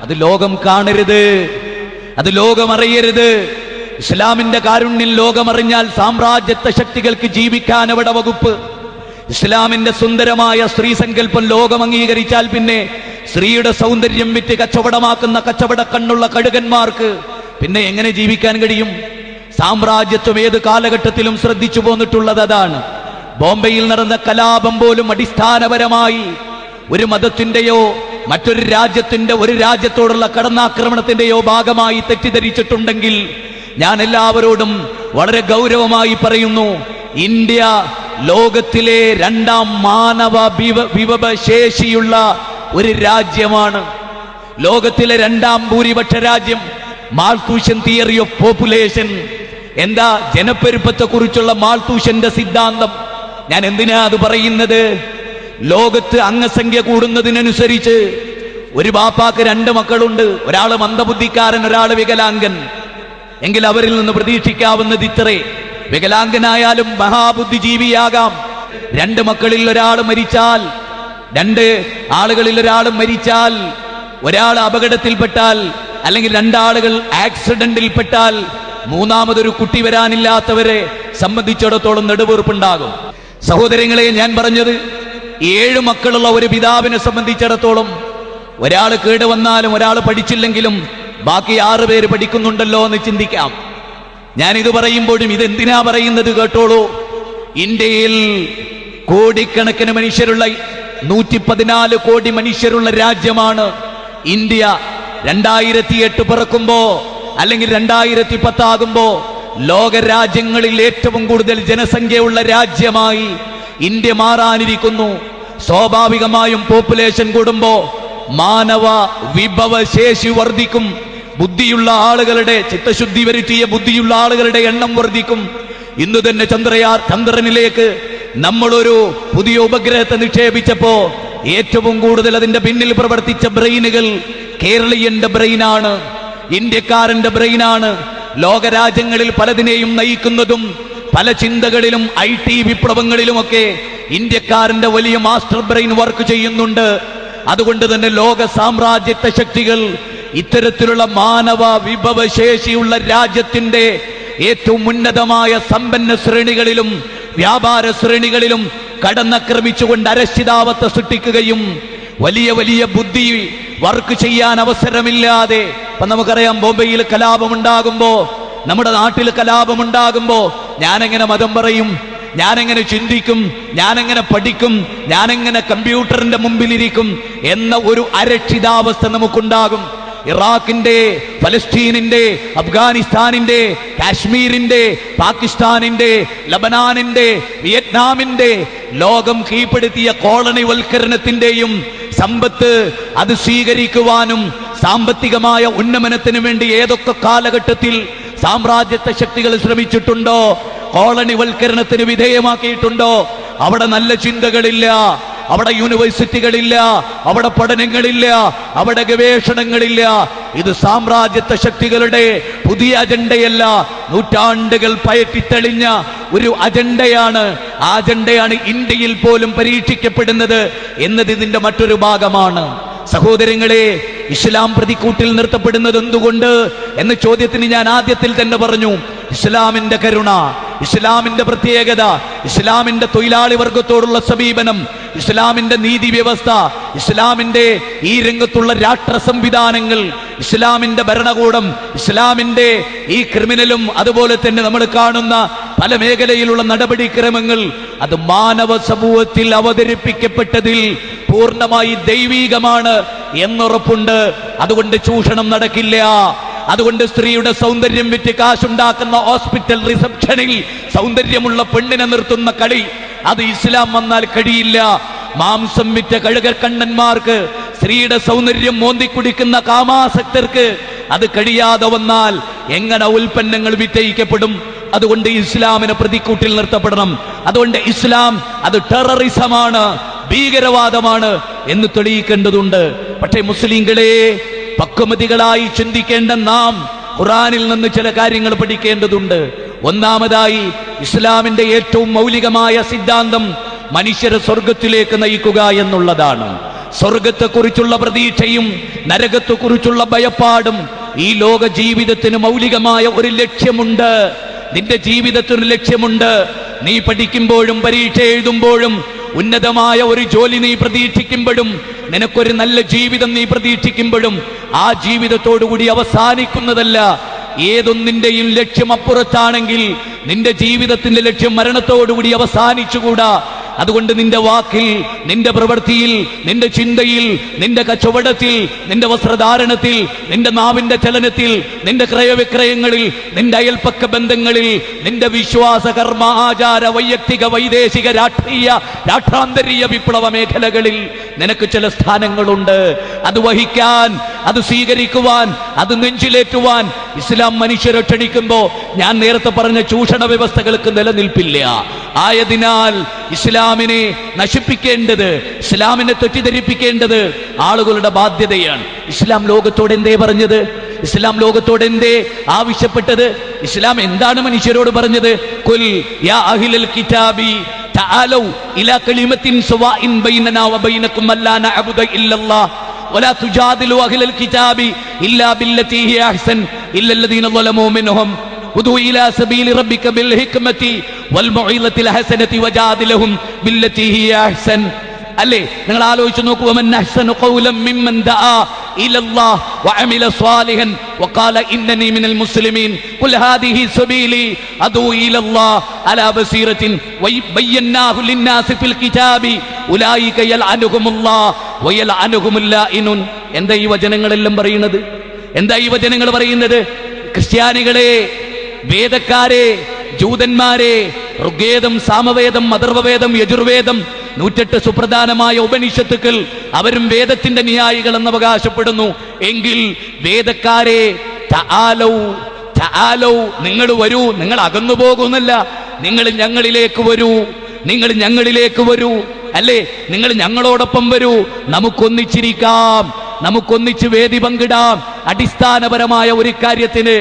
അത് ലോകം കാണരുത്, അത് ലോകം അറിയരുത്. ഇസ്ലാമിന്റെ കാരുണ്യം ലോകമറിഞ്ഞാൽ സാമ്രാജ്യത്വ ശക്തികൾക്ക് ജീവിക്കാൻ അവിടെ വകുപ്പ്. ഇസ്ലാമിന്റെ സുന്ദരമായ സ്ത്രീ സങ്കല്പം ലോകം അംഗീകരിച്ചാൽ പിന്നെ സ്ത്രീയുടെ സൗന്ദര്യം വിറ്റ് കച്ചവടമാക്കുന്ന കച്ചവട കണ്ണുള്ള കഴുകന്മാർക്ക് പിന്നെ എങ്ങനെ ജീവിക്കാൻ കഴിയും? സാമ്രാജ്യത്വം ഏത് കാലഘട്ടത്തിലും ശ്രദ്ധിച്ചു പോന്നിട്ടുള്ളത് അതാണ്. ബോംബെയിൽ നടന്ന കലാപം പോലും അടിസ്ഥാനപരമായി ഒരു മതത്തിന്റെയോ മറ്റൊരു രാജ്യത്തിന്റെ, ഒരു രാജ്യത്തോടുള്ള കടന്നാക്രമണത്തിന്റെയോ ഭാഗമായി തെറ്റിദ്ധരിച്ചിട്ടുണ്ടെങ്കിൽ ഞാൻ എല്ലാവരോടും വളരെ ഗൗരവമായി പറയുന്നു, ഇന്ത്യ ലോകത്തിലെ 2ാം മാനവ വിഭവശേഷിയുള്ള ഒരു രാജ്യമാണ്. ലോകത്തിലെ 2ാം ഭൂരിപക്ഷ രാജ്യം. മാൾത്തൂഷ്യൻ തിയറി ഓഫ് പോപ്പുലേഷൻ, എന്താ ജനപ്പെരുപ്പത്തെ കുറിച്ചുള്ള മാൾത്തൂഷ്യന്റെ സിദ്ധാന്തം? ഞാൻ എന്തിനാ അത് പറയുന്നത്? ലോകത്ത് അംഗസംഖ്യ കൂടുന്നതിനനുസരിച്ച് ഒരു ബാപ്പാക്ക് 2 മക്കളുണ്ട്, ഒരാള് മന്ദബുദ്ധിക്കാരൻ, ഒരാള് വികലാംഗൻ. എങ്കിൽ അവരിൽ നിന്ന് പ്രതീക്ഷിക്കാവുന്നത് ഇത്രേ: വികലാംഗനായാലും മഹാബുദ്ധിജീവിയാകാം. 2 മക്കളിൽ ഒരാൾ മരിച്ചാൽ, 2 ആളുകളിൽ ഒരാൾ മരിച്ചാൽ, ഒരാൾ അപകടത്തിൽപ്പെട്ടാൽ, അല്ലെങ്കിൽ 2 ആളുകൾ ആക്സിഡന്റിൽപ്പെട്ടാൽ, 3ാമതൊരു കുട്ടി വരാനില്ലാത്തവരെ സംബന്ധിച്ചിടത്തോളം നെടുവീർപ്പുണ്ടാകും. സഹോദരങ്ങളെ, ഞാൻ പറഞ്ഞത് 7 മക്കളുള്ള ഒരു പിതാവിനെ സംബന്ധിച്ചിടത്തോളം ഒരാൾ കേടുവന്നാലും ഒരാൾ പഠിച്ചില്ലെങ്കിലും ബാക്കി 6 പേര് പഠിക്കുന്നുണ്ടല്ലോ എന്ന് ചിന്തിക്കാം. ഞാനിത് പറയുമ്പോഴും ഇതെന്തിനാ പറയുന്നത് കേട്ടോളൂ. ഇന്ത്യയിൽ കോടിക്കണക്കിന് മനുഷ്യരുള്ള, 114 കോടി മനുഷ്യരുള്ള രാജ്യമാണ് ഇന്ത്യ. 2008 പിറക്കുമ്പോ അല്ലെങ്കിൽ 2010 ആകുമ്പോ ലോകരാജ്യങ്ങളിൽ ഏറ്റവും കൂടുതൽ ജനസംഖ്യയുള്ള രാജ്യമായി ഇന്ത്യ മാറാനിരിക്കുന്നു. സ്വാഭാവികമായും പോപ്പുലേഷൻ കൂടുമ്പോ മാനവ വിഭവശേഷി വർദ്ധിക്കും. ബുദ്ധിയുള്ള ആളുകളുടെ, ചിത്തശുദ്ധി വരുത്തിയ ബുദ്ധിയുള്ള ആളുകളുടെ എണ്ണം വർദ്ധിക്കും. ഇന്ന് തന്നെ ചന്ദ്രനിലേക്ക് നമ്മളൊരു പുതിയ ഉപഗ്രഹത്തെ നിക്ഷേപിച്ചപ്പോ ഏറ്റവും കൂടുതൽ അതിന്റെ പിന്നിൽ പ്രവർത്തിച്ച ബ്രെയിനുകൾ കേരളീയന്റെ ബ്രെയിനാണ്, ഇന്ത്യക്കാരന്റെ ബ്രെയിനാണ്. ലോകരാജ്യങ്ങളിൽ പലതിനെയും നയിക്കുന്നതും പല ചിന്തകളിലും IT വിപ്ലവങ്ങളിലുമൊക്കെ ഇന്ത്യക്കാരന്റെ വലിയ മാസ്റ്റർ ബ്രെയിൻ വർക്ക് ചെയ്യുന്നുണ്ട്. അതുകൊണ്ട് തന്നെ ലോക സാമ്രാജ്യത്വ ശക്തികൾ ഇത്തരത്തിലുള്ള മാനവ വിഭവശേഷിയുള്ള രാജ്യത്തിന്റെ ഏറ്റവും ഉന്നതമായ സമ്പന്ന ശ്രേണികളിലും വ്യാപാര ശ്രേണികളിലും കടന്നാക്രമിച്ചുകൊണ്ട് അരക്ഷിതാവസ്ഥ സൃഷ്ടിക്കുകയും വലിയ വലിയ ബുദ്ധി വർക്ക് ചെയ്യാൻ അവസരമില്ലാതെ, ഇപ്പൊ നമുക്കറിയാം ബോംബെയിൽ കലാപമുണ്ടാകുമ്പോ, നമ്മുടെ നാട്ടിൽ കലാപമുണ്ടാകുമ്പോ ഞാനെങ്ങനെ മതം പറയും, ഞാനെങ്ങനെ ചിന്തിക്കും, ഞാനെങ്ങനെ പഠിക്കും, ഞാനെങ്ങനെ കമ്പ്യൂട്ടറിന്റെ മുമ്പിലിരിക്കും എന്ന ഒരു അരക്ഷിതാവസ്ഥ നമുക്കുണ്ടാകും. ഇറാഖിന്റെ, ഫലസ്തീനിന്റെ, അഫ്ഗാനിസ്ഥാനിന്റെ, കാശ്മീരിന്റെ, പാകിസ്ഥാനിന്റെ, ലബനാനിന്റെ, വിയറ്റ്നാമിന്റെ, ലോകം കീഴ്പ്പെടുത്തിയ കോളനിവൽക്കരണത്തിന്റെയും സമ്പത്ത് അത് സ്വീകരിക്കുവാനും സാമ്പത്തികമായ ഉന്നമനത്തിനു വേണ്ടി ഏതൊക്കെ കാലഘട്ടത്തിൽ സാമ്രാജ്യത്വ ശക്തികൾ ശ്രമിച്ചിട്ടുണ്ടോ, കോളനിവൽക്കരണത്തിന് വിധേയമാക്കിയിട്ടുണ്ടോ, അവിടെ നല്ല ചിന്തകളില്ല, അവിടെ യൂണിവേഴ്സിറ്റികളില്ല, അവിടെ പഠനങ്ങളില്ല, അവിടെ ഗവേഷണങ്ങളില്ല. ഇത് സാമ്രാജ്യത്വ ശക്തികളുടെ പുതിയ അജണ്ടയല്ല, നൂറ്റാണ്ടുകൾ പയറ്റിത്തെളിഞ്ഞ ഒരു അജണ്ടയാണ്. ആ അജണ്ടയാണ് ഇന്ത്യയിൽ പോലും പരീക്ഷിക്കപ്പെടുന്നത് എന്നത് ഇതിന്റെ മറ്റൊരു ഭാഗമാണ്. സഹോദരങ്ങളെ, ഇസ്ലാം പ്രതിക്കൂട്ടിൽ നിർത്തപ്പെടുന്നത് എന്തുകൊണ്ട് എന്ന ചോദ്യത്തിന് ഞാൻ ആദ്യത്തിൽ തന്നെ പറഞ്ഞു, ഇസ്ലാമിന്റെ കരുണ, ഇസ്ലാമിന്റെ പ്രത്യേകത, ഇസ്ലാമിന്റെ തൊഴിലാളി വർഗത്തോടുള്ള സമീപനം, ഇസ്ലാമിന്റെ നീതി വ്യവസ്ഥ, ഇസ്ലാമിന്റെ ഈ രംഗത്തുള്ള രാഷ്ട്ര സംവിധാനങ്ങൾ ഇസ്ലാമിന്റെ ഭരണകൂടം, ഇസ്ലാമിന്റെ ഈ ക്രിമിനലും അതുപോലെ തന്നെ നമ്മൾ കാണുന്ന പല മേഖലയിലുള്ള നടപടിക്രമങ്ങൾ അത് മാനവ സമൂഹത്തിൽ അവതരിപ്പിക്കപ്പെട്ടതിൽ പൂർണ്ണമായി ദൈവീകമാണ് എന്നുറപ്പുണ്ട്. അതുകൊണ്ട് ചൂഷണം നടക്കില്ല. അതുകൊണ്ട് സ്ത്രീയുടെ സൗന്ദര്യം വിറ്റ് കാശുണ്ടാക്കുന്ന ഹോസ്പിറ്റൽ റിസപ്ഷനിൽ സൗന്ദര്യമുള്ള പെണ്ണിനെ നിർത്തുന്ന കളി അത് ഇസ്ലാം വന്നാൽ കഴിയില്ല. മാംസം വിറ്റ കഴുകക്കണ്ണന്മാർക്ക്, സ്ത്രീയുടെ സൗന്ദര്യം മോന്തിക്കുടിക്കുന്ന കാമാസക്തർക്ക് അത് കഴിയാതെ വന്നാൽ എങ്ങനെ ഉൽപ്പന്നങ്ങൾ വിറ്റയിക്കപ്പെടും? അതുകൊണ്ട് ഇസ്ലാമിനെ പ്രതിക്കൂട്ടിൽ നിർത്തപ്പെടണം. അതുകൊണ്ട് ഇസ്ലാം അത് ടെററിസമാണ്, ഭീകരവാദമാണ് എന്ന് തെളിയിക്കേണ്ടതുണ്ട്. പക്ഷേ മുസ്ലിങ്ങളെ, പക്വമതികളായി ചിന്തിക്കേണ്ട നാം ഖുർആനിൽ നിന്ന് ചില കാര്യങ്ങൾ പഠിക്കേണ്ടതുണ്ട്. ഒന്നാമതായി ഇസ്ലാമിന്റെ ഏറ്റവും മൗലികമായ സിദ്ധാന്തം മനുഷ്യരെ സ്വർഗത്തിലേക്ക് നയിക്കുക എന്നുള്ളതാണ്. സ്വർഗത്തെക്കുറിച്ചുള്ള പ്രതീക്ഷയും നരകത്തെക്കുറിച്ചുള്ള ഭയപ്പാടും. ഈ ലോക ജീവിതത്തിന് മൗലികമായ ഒരു ലക്ഷ്യമുണ്ട്. നിന്റെ ജീവിതത്തിന് ലക്ഷ്യമുണ്ട്. നീ പഠിക്കുമ്പോഴും പരീക്ഷ എഴുതുമ്പോഴും ഉന്നതമായ ഒരു ജോലി നീ പ്രതീക്ഷിക്കുമ്പോഴും നിനക്കൊരു നല്ല ജീവിതം നീ പ്രതീക്ഷിക്കുമ്പോഴും ആ ജീവിതത്തോടുകൂടി അവസാനിക്കുന്നതല്ല. ഏതൊന്നിന്റെയും ലക്ഷ്യം അപ്പുറത്താണെങ്കിൽ നിന്റെ ജീവിതത്തിന്റെ ലക്ഷ്യം മരണത്തോടുകൂടി അവസാനിച്ചുകൂടാ. അതുകൊണ്ട് നിന്റെ വാക്കിൽ, നിന്റെ പ്രവൃത്തിയിൽ, നിന്റെ ചിന്തയിൽ, നിന്റെ കച്ചവടത്തിൽ, നിന്റെ വസ്ത്രധാരണത്തിൽ, നിന്റെ നാവിന്റെ ചലനത്തിൽ, നിന്റെ ക്രയവിക്രയങ്ങളിൽ, നിന്റെ അയൽപ്പക്ക ബന്ധങ്ങളിൽ, നിന്റെ വിശ്വാസ കർമ്മ ആചാര വൈയക്തിക വൈദേശിക രാഷ്ട്രീയ രാഷ്ട്രാന്തരീയ വിപ്ലവ മേഖലകളിൽ നിനക്ക് ചില സ്ഥാനങ്ങളുണ്ട്. അത് വഹിക്കാൻ, അത് സ്വീകരിക്കുവാൻ, അത് നെഞ്ചിലേറ്റുവാൻ ഇസ്ലാം മനുഷ്യരെ ക്ഷണിക്കുമ്പോ ഞാൻ നേരത്തെ പറഞ്ഞ ചൂഷണ വ്യവസ്ഥകൾക്ക് നിലനിൽപ്പില്ല. ആയതിനാൽ ഇസ്ലാമിനെ നശിപ്പിക്കേണ്ടത്, ഇസ്ലാമിനെ തെറ്റിദ്ധരിപ്പിക്കേണ്ടത് ആളുകളുടെ ബാധ്യതയാണ്. ഇസ്ലാം ലോകത്തോട് എന്തേ പറഞ്ഞത്? ഇസ്ലാം ലോകത്തോട് എന്തേ ആവശ്യപ്പെട്ടത്? ഇസ്ലാം എന്താണ് മനുഷ്യരോട് പറഞ്ഞത്? കുൽ യാ അഹ്ലൽ കിതാബി തആലൂ ഇലാ കലിമത്തിൻ സവാഇൻ ബൈനനാ വബൈനകും അല്ലാ നഅബുദ ഇല്ലല്ലാഹ് വലാ തുജാദിലു അഹ്ലൽ കിതാബി ഇല്ലാ ബില്ലതി ഹിയ അഹ്സൻ ഇല്ലല്ലദീന ളലമൂ മിൻഹും ഉദൂ ഇലാ സബീലി റബ്ബിക ബിൽ ഹിക്മതി വൽ മൗഇലത്തിൽ ഹസനതി വജാദിലഹും ബില്ലതി ഹിയ അഹ്സൻ. അല്ലേ, നിങ്ങൾ ആലോചിച്ച് നോക്കൂ. വമൻ അഹ്സനു ഖൗലൻ മിമ്മൻ ദആ ഇലല്ലാഹ് വഅമില സ്വാലിഹൻ വഖാല ഇന്നനി മിനൽ മുസ്ലിമീൻ ഖുൽ ഹാദിഹി സബീലി അദൂ ഇലല്ലാഹ് അലാ ബസീറത്തിൻ വബയ്യനാഹു ലിന്നാസി ഫിൽ കിതാബി ഉലൈക യൽഅനുഹുമുല്ലാഹ് വയൽഅനുഹുമുൽ ലാഇനുൻ. എന്താ ഈ വചനങ്ങളെല്ലാം പറയുന്നത്? എന്താ ഈ വചനങ്ങൾ പറയുന്നത്? ക്രിസ്ത്യാനികളെ, വേദക്കാരെ, ജൂതന്മാരെ, ഋഗ്വേദം, സാമവേദം, അഥർവവേദം, യജുർവേദം, 108 സുപ്രധാനമായ ഉപനിഷത്തുക്കൾ അവരും വേദത്തിന്റെ ന്യായികൾ എന്ന് അവകാശപ്പെടുന്നു. എങ്കിൽ വേദക്കാരെ, തആലൗ, തആലൗ, നിങ്ങൾ വരൂ. നിങ്ങൾ അകന്നു പോകുന്നല്ല, നിങ്ങൾ ഞങ്ങളിലേക്ക് വരൂ, നിങ്ങൾ ഞങ്ങളിലേക്ക് വരൂ. അല്ലേ, നിങ്ങൾ ഞങ്ങളോടൊപ്പം വരൂ. നമുക്കൊന്നിച്ചിരിക്കാം, നമുക്കൊന്നിച്ച് വേദി പങ്കിടാം അടിസ്ഥാനപരമായ ഒരു കാര്യത്തിന്.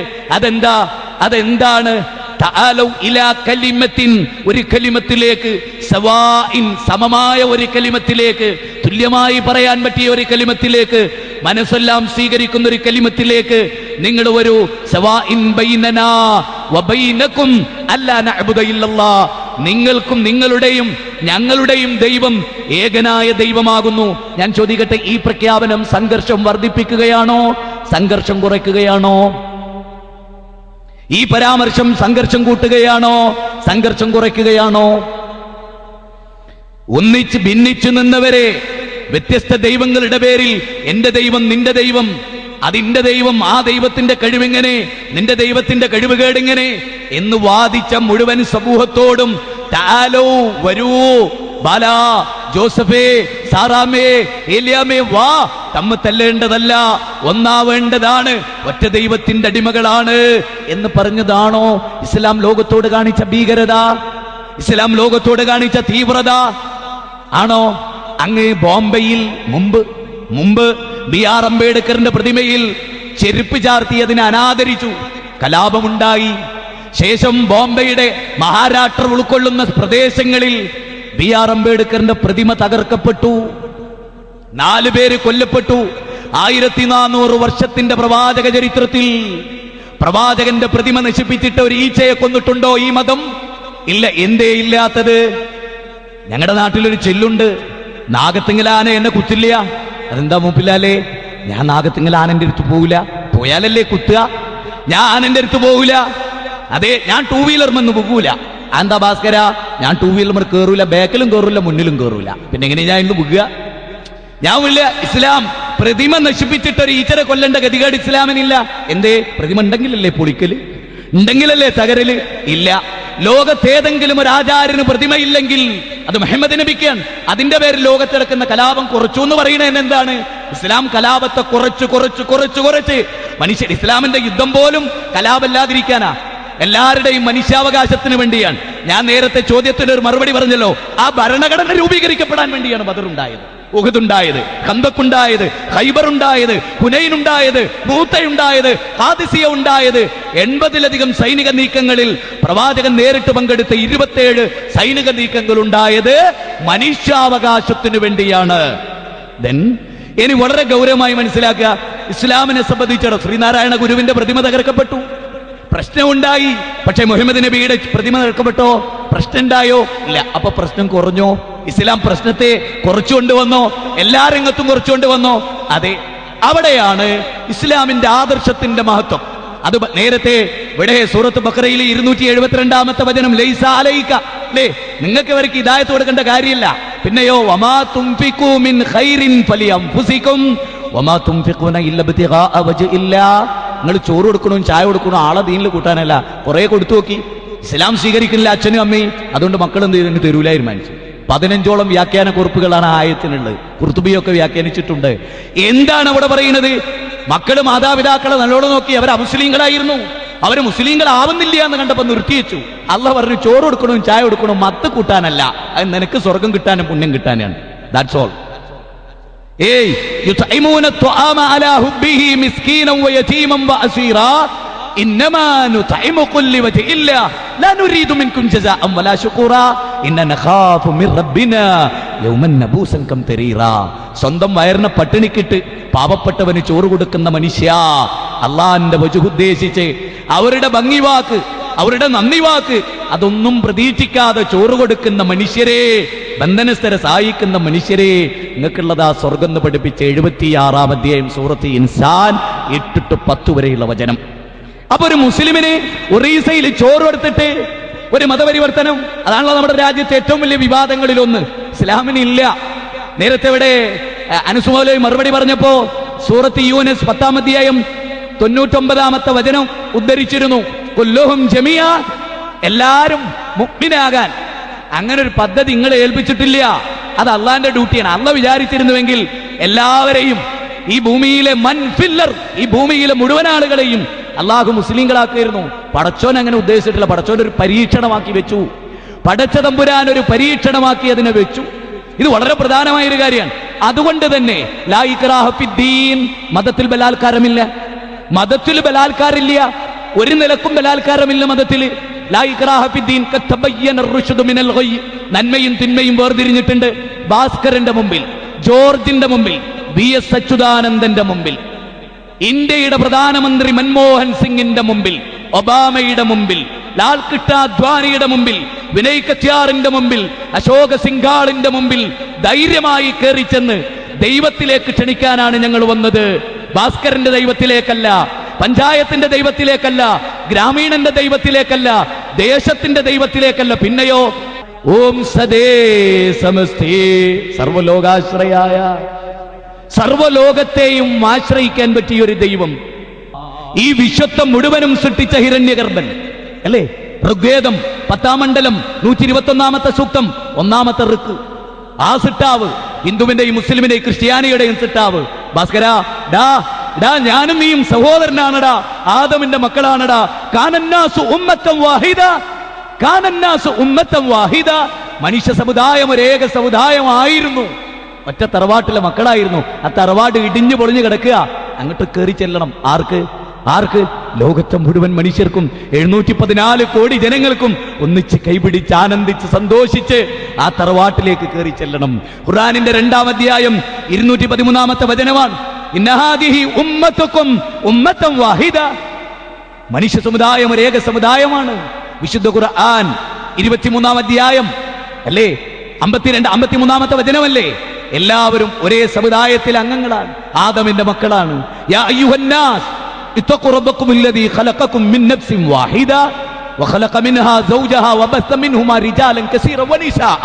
അതെന്താണ്? തആലൗ ഇലാ കലിമത്തിൻ, ഒരു കലിമത്തിലേക്ക്, സവാഇൻ, സമമായ ഒരു കലിമത്തിലേക്ക്, തുല്യമായി പറയാൻ പറ്റിയ ഒരു കലിമത്തിലേക്ക്, മനസ്സെല്ലാം സ്വീകരിക്കുന്ന ഒരു കലിമത്തിലേക്ക് നിങ്ങൾ വരൂ. സവാഇൻ ബൈനനാ വബൈനകും അല്ലാ നഅബുദ ഇല്ലല്ലാഹ്. നിങ്ങൾക്കും നിങ്ങളുടെയും ഞങ്ങളുടെയും ദൈവം ഏകനായ ദൈവമാകുന്നു. ഞാൻ ചോദിക്കട്ടെ, ഈ പ്രഖ്യാപനം സംഘർഷം വർദ്ധിപ്പിക്കുകയാണോ സംഘർഷം കുറയ്ക്കുകയാണോ? ഈ പരാമർശം സംഘർഷം കൂട്ടുകയാണോ സംഘർഷം കുറയ്ക്കുകയാണോ? ഒന്നിച്ച് ഭിന്നിച്ചു നിന്നവരെ വ്യത്യസ്ത ദൈവങ്ങളുടെ പേരിൽ എന്റെ ദൈവം, നിന്റെ ദൈവം, അതിന്റെ ദൈവം, ആ ദൈവത്തിന്റെ കഴിവെങ്ങനെ, നിന്റെ ദൈവത്തിന്റെ കഴിവുകേടെങ്ങനെ എന്ന് വാദിച്ച മുഴുവൻ സമൂഹത്തോടും തആലോ, വരൂ, ബാലാ, ജോസഫേ, സാറാമേ, ഏലിയാമേ, വാ, തമ്മിൽ തല്ലേണ്ടതല്ല, ഒന്നാവേണ്ടതാണ്, ഒറ്റ ദൈവത്തിന്റെ അടിമകളാണ് എന്ന് പറഞ്ഞതാണോ ഇസ്ലാം ലോകത്തോട് കാണിച്ച ഭീകരത? ഇസ്ലാം ലോകത്തോട് കാണിച്ച തീവ്രത ആണോ? അങ്ങ് ബോംബെയിൽ മുമ്പ് ബി.ആർ. അംബേദ്കറിന്റെ പ്രതിമയിൽ ചെരുപ്പ് ചാർത്തിയതിനെ അനാദരിച്ചു, കലാപമുണ്ടായി. ശേഷം ബോംബെയുടെ മഹാരാഷ്ട്ര ഉൾക്കൊള്ളുന്ന പ്രദേശങ്ങളിൽ ബി.ആർ. അംബേദ്കറിന്റെ പ്രതിമ തകർക്കപ്പെട്ടു, 4 പേര് കൊല്ലപ്പെട്ടു. 1400 വർഷത്തിന്റെ പ്രവാചക ചരിത്രത്തിൽ പ്രവാചകന്റെ പ്രതിമ നശിപ്പിച്ചിട്ട് ഒരു ഈച്ചയെ കൊന്നിട്ടുണ്ടോ ഈ മതം? ഇല്ല. എന്തേ ഇല്ലാത്തത്? ഞങ്ങളുടെ നാട്ടിലൊരു ചെല്ലുണ്ട്, നാഗത്തിങ്ങലാന എന്നെ കുത്തില്ല. അതെന്താ മൂപ്പില്ലാലേ? ഞാൻ നാഗത്തിങ്ങൽ ആനന്റെ അടുത്ത് പോവില്ല, പോയാലല്ലേ കുത്തുക, ഞാൻ ആനന്റെ അടുത്ത് പോവില്ല. അതെ, ഞാൻ ടൂ വീലർമെന്ന് പോകൂല. എന്താ ഭാസ്കര, ഞാൻ ടൂ വീലർ കയറൂല, ബാക്കിലും കയറൂല, മുന്നിലും കയറൂല, പിന്നെ എങ്ങനെ ഞാൻ ഇന്ന് പോകുക? ഞാൻ ഇല്ല. ഇസ്ലാം പ്രതിമ നശിപ്പിച്ചിട്ട് ഒരു ഈച്ചരെ കൊല്ലേണ്ട ഗതികേട് ഇസ്ലാമിനില്ല. എന്തേ? പ്രതിമ ഉണ്ടെങ്കിലല്ലേ പൊളിക്കല്, ഉണ്ടെങ്കിലല്ലേ തകരല്? ഇല്ല. ലോകത്തേതെങ്കിലും ഒരു ആചാര്യന് പ്രതിമയില്ലെങ്കിൽ അത് മുഹമ്മദ് നബിക്കാണ്. അതിന്റെ പേരിൽ ലോകത്തിടക്കുന്ന കലാപം കുറച്ചു എന്ന് പറയുന്നത് എന്താണ്? ഇസ്ലാം കലാപത്തെ കുറച്ച് മനുഷ്യർ, ഇസ്ലാമിന്റെ യുദ്ധം പോലും കലാപല്ലാതിരിക്കാനാ, എല്ലാവരുടെയും മനുഷ്യാവകാശത്തിന് വേണ്ടിയാണ്. ഞാൻ നേരത്തെ ചോദ്യത്തിന് ഒരു മറുപടി പറഞ്ഞല്ലോ, ആ ഭരണഘടന രൂപീകരിക്കപ്പെടാൻ വേണ്ടിയാണ് ബദർ ഉണ്ടായത്, ഉഹദ് ഉണ്ടായത്, ഖന്തഖ് ഉണ്ടായത്, ഖൈബർ ഉണ്ടായത്, ഹുനൈൻ ഉണ്ടായത്, മൂത്തയുണ്ടായത്, ഖാദിസിയ ഉണ്ടായത്. 80-ലധികം സൈനിക നീക്കങ്ങളിൽ പ്രവാചകൻ നേരിട്ട് പങ്കെടുത്ത 27 സൈനിക നീക്കങ്ങൾ ഉണ്ടായത് മനുഷ്യാവകാശത്തിനു വേണ്ടിയാണ്. ഇനി വളരെ ഗൗരവമായി മനസ്സിലാക്കുക, ഇസ്ലാമിനെ സംബന്ധിച്ചിടത്തോളം ശ്രീനാരായണ ഗുരുവിന്റെ പ്രതിമ തകർക്കപ്പെട്ടു, പ്രശ്നമുണ്ടായി. പക്ഷെ മുഹമ്മദ് നബിയുടെ പ്രതിമ തകർക്കപ്പെട്ടോ? പ്രശ്നം ഉണ്ടായോ? ഇല്ല. അപ്പൊ പ്രശ്നം കുറഞ്ഞോ? ഇസ്ലാം പ്രശ്നത്തെ കുറച്ചുകൊണ്ടുവന്നോ? എല്ലാ രംഗത്തും കുറച്ചുകൊണ്ടുവന്നോ? അതെ. അവിടെയാണ് ഇസ്ലാമിന്റെ ആദർശത്തിന്റെ മഹത്വം. അത് നേരത്തെ ഇവിടെ സൂറത്ത് ബഖറയിലെ 272-ാമത്തെ വചനം, ലൈസ അലൈക, അല്ലേ, നിങ്ങൾക്ക് ഇവർക്ക് ഹിദായത്ത് കൊടുക്കേണ്ട കാര്യമില്ല. പിന്നെയോ, വമാ തുൻഫിഖൂ മിൻ ഖൈറിൻ ഫലിഅൻഫുസികും വമാ തുൻഫിഖൂന ഇല്ലാ ഇബ്തിഗാഅ വജ്ഹില്ലാ. നിങ്ങൾ ചോറ് കൊടുക്കണോ ചായ കൊടുക്കണോ ആളെ ദീനിൽ കൂട്ടാനല്ല, കുറെ കൊടുത്തു നോക്കി. ഇസ്ലാം സ്വീകരിക്കുന്നില്ല അച്ഛനും അമ്മയും, അതുകൊണ്ട് മക്കൾ എന്ത് ചെയ്തു? തരൂല തീരുമാനിച്ചു. 15ഓളം വ്യാഖ്യാന കുറിപ്പുകളാണ് ആയത്തിനുള്ളത്. ഖുർത്തുബിയൊക്കെ വ്യാഖ്യാനിച്ചിട്ടുണ്ട്. എന്താണ് അവിടെ പറയുന്നത്? മക്കള് മാതാപിതാക്കളെ നല്ലോണം നോക്കി. അവർ അമുസ്ലിങ്ങളായിരുന്നു, അവർ മുസ്ലിങ്ങളാവുന്നില്ല എന്ന് കണ്ടപ്പോൾ നിർത്തിവെച്ചു. അള്ളാഹ് പറഞ്ഞു, ചോറ് കൊടുക്കണോ ചായ കൊടുക്കണോ മത്ത് കൂട്ടാനല്ല, അത് നിനക്ക് സ്വർഗം കിട്ടാനും പുണ്യം കിട്ടാനാണ്. That's all. യുത്ഇമൂന ത്വആമ അലാ ഹുബ്ബിഹി മിസ്കീനൻ വയതീമൻ വഅസീറാ ഇന്നമാ നുത്ഇമുകും ലിവജ്ഹില്ലാ ലാ നുരീദു മിൻകും ജസാഅൻ വലാ ശുകൂറാ ഇന്നാ നഖാഫു മിർ റബ്ബിനാ യൗമൻ നബൂസൻ കംതരീറാ. സ്വന്തം വയറിനെ പട്ടിണിക്കിട്ട് പാവപ്പെട്ടവന് ചോറ് കൊടുക്കുന്ന മനുഷ്യ, അള്ളാന്റെ വജ്ഹ് ഉദ്ദേശിച്ച് അവരുടെ ഭംഗിവാക്ക്, അവരുടെ നന്ദി വാക്ക് അതൊന്നും പ്രതീക്ഷിക്കാതെ ചോറ് കൊടുക്കുന്ന മനുഷ്യരെ, ബന്ധനസ്ഥരെ സഹായിക്കുന്ന മനുഷ്യരെ, നിങ്ങൾക്കുള്ളതാ സ്വർഗം എന്ന് പഠിപ്പിച്ച 76-ാം അധ്യായം സൂറത്ത് ഇൻസാൻ 8-10 വരെയുള്ള വചനം. അപ്പൊ ഒരു മുസ്ലിമിന് ഒറീസയിൽ ചോറ് കൊടുത്തിട്ട് ഒരു മതപരിവർത്തനം, അതാണല്ലോ നമ്മുടെ രാജ്യത്തെ ഏറ്റവും വലിയ വിവാദങ്ങളിലൊന്ന്. ഇസ്ലാമിന് ഇല്ല. നേരത്തെ ഇവിടെ അനുസുമൗലവി മറുപടി പറഞ്ഞപ്പോ സൂറത്ത് യൂനസ് 10-ാം അധ്യായം 99-ാമത്തെ വചനം ഉദ്ധരിച്ചിരുന്നു. കുല്ലുഹും ജമിയ, എല്ലാരും മുഅ്മിനാകാൻ. അങ്ങനെ ഒരു പദ്ധതി നിങ്ങളെ ഏൽപ്പിച്ചിട്ടില്ല. അത് അള്ളാന്റെ ഡ്യൂട്ടിയാണ്. അള്ളാഹ് വിചാരിച്ചിരുന്നുവെങ്കിൽ എല്ലാവരെയും, ഈ ഭൂമിയിലെ മൻഫില്ലർ, ഈ ഭൂമിയിലെ മുഴുവൻ ആളുകളെയും അള്ളാഹു മുസ്ലിങ്ങളാക്കിയിരുന്നു. പടച്ചോൻ അങ്ങനെ ഉദ്ദേശിച്ചിട്ടില്ല. പടച്ചോൻ ഒരു പരീക്ഷണമാക്കി വെച്ചു. പടച്ച തമ്പുരാൻ ഒരു പരീക്ഷണമാക്കി അതിനെ വെച്ചു. ഇത് വളരെ പ്രധാനമായ ഒരു കാര്യമാണ്. അതുകൊണ്ട് തന്നെ ലാ ഇക്റാഹ ഫിദ്ദീൻ, മതത്തിൽ ബലാത്കാരമില്ല, മതത്തിൽ ബലാത്കാരമില്ല, ഒരു നിലക്കും ബലാത്കാരമില്ല മതത്തിൽ. ലാ ഇക്റാഹ ഫിദ്ദീൻ ഖദ് തബയ്യന അർ-റുശ്ദു മിനൽ ഗയ്, നന്മയും തിന്മയും വേർതിരിഞ്ഞിട്ടുണ്ട്. ഭാസ്കരന്റെ മുമ്പിൽ, ജോർജിന്റെ മുമ്പിൽ, VS അച്യുതാനന്ദന്റെ മുമ്പിൽ, ഇന്ത്യയുടെ പ്രധാനമന്ത്രി മൻമോഹൻ സിംഗിന്റെ മുമ്പിൽ, ഒബാമയുടെ മുമ്പിൽ, ലാൽ കൃഷ്ണ അദ്വാനിയുടെ മുമ്പിൽ, വിനയ് കത്യാറിന്റെ മുമ്പിൽ, അശോക സിംഗാളിന്റെ മുമ്പിൽ ധൈര്യമായി കയറിച്ചെന്ന് ദൈവത്തിലേക്ക് ക്ഷണിക്കാനാണ് ഞങ്ങൾ വന്നത്. ഭാസ്കരന്റെ ദൈവത്തിലേക്കല്ല, പഞ്ചായത്തിന്റെ ദൈവത്തിലേക്കല്ല, ഗ്രാമീണന്റെ ദൈവത്തിലേക്കല്ല, ദേശത്തിന്റെ ദൈവത്തിലേക്കല്ല. പിന്നെയോ ഓം സദേ സമസ്തേ, സർവലോകാശ്രയായ, സർവലോകത്തെയും ആശ്രയിക്കാൻ പറ്റിയ ഒരു ദൈവം, ഈ വിശ്വത്വം മുഴുവനും സൃഷ്ടിച്ച ഹിരണ്യഗർഭൻ അല്ലേ? ഋഗ്വേദം 10-ാം മണ്ഡലം 121-ാമത്തെ സൂക്തം 1-ാമത്തെ ഋക്ക്. ആ സിട്ടാവ് ഹിന്ദുവിന്റെയും മുസ്ലിമിന്റെയും ക്രിസ്ത്യാനിയുടെയും സിട്ടാവ്. ഭാസ്കര, ഡാ ഡാ ഞാനും നീയും സഹോദരനാണടാ, ആദമിന്റെ മക്കളാണടാ. കാനന്നാസു ഉമ്മത്തൻ വാഹിദ, കാനന്നാസു ഉമ്മത്തൻ വാഹിദ. മനുഷ്യ സമുദായം ഒരേക സമുദായമായിരുന്നു, ഒറ്റ തറവാട്ടിലെ മക്കളായിരുന്നു. ആ തറവാട് ഇടിഞ്ഞു പൊളിഞ്ഞു കിടക്കുക. അങ്ങോട്ട് കയറി ചെല്ലണം. ആർക്ക്? ആർക്ക്? ലോകത്തെ മുഴുവൻ മനുഷ്യർക്കും, 714 കോടി ജനങ്ങൾക്കും ഒന്നിച്ച് കൈപിടിച്ച് ആനന്ദിച്ച് സന്തോഷിച്ച് ആ തറവാട്ടിലേക്ക് കയറി ചെല്ലണം. ഖുർആനിന്റെ 2-ാം അധ്യായം 213-ാമത്തെ വചനമാണ്. ഇന്നഹാദിഹി ഉമ്മത്തുക്കും ഉമ്മത്തൻ വാഹിദ. മനുഷ്യ സമുദായം ഒരേക സമുദായമാണ്. വിശുദ്ധ ഖുർആൻ 23-ാം അധ്യായം അല്ലേ, 52-53-ാമത്തെ വചനമല്ലേ? എല്ലാവരും ഒരേ സമുദായത്തിലെ അംഗങ്ങളാണ്, ആദമിന്റെ മക്കളാണ്. യാ അയ്യുഹന്നാസ് ഇത്തഖു റബ്ബക്കുമുല്ലദീ ഖലഖകും മിൻ നഫ്സിൻ വാഹിദ വഖലഖ മിൻഹാ സൗജഹാ വബസ്സ മിൻഹുമാ റിജാലൻ കസീറൻ വനിസാഅ.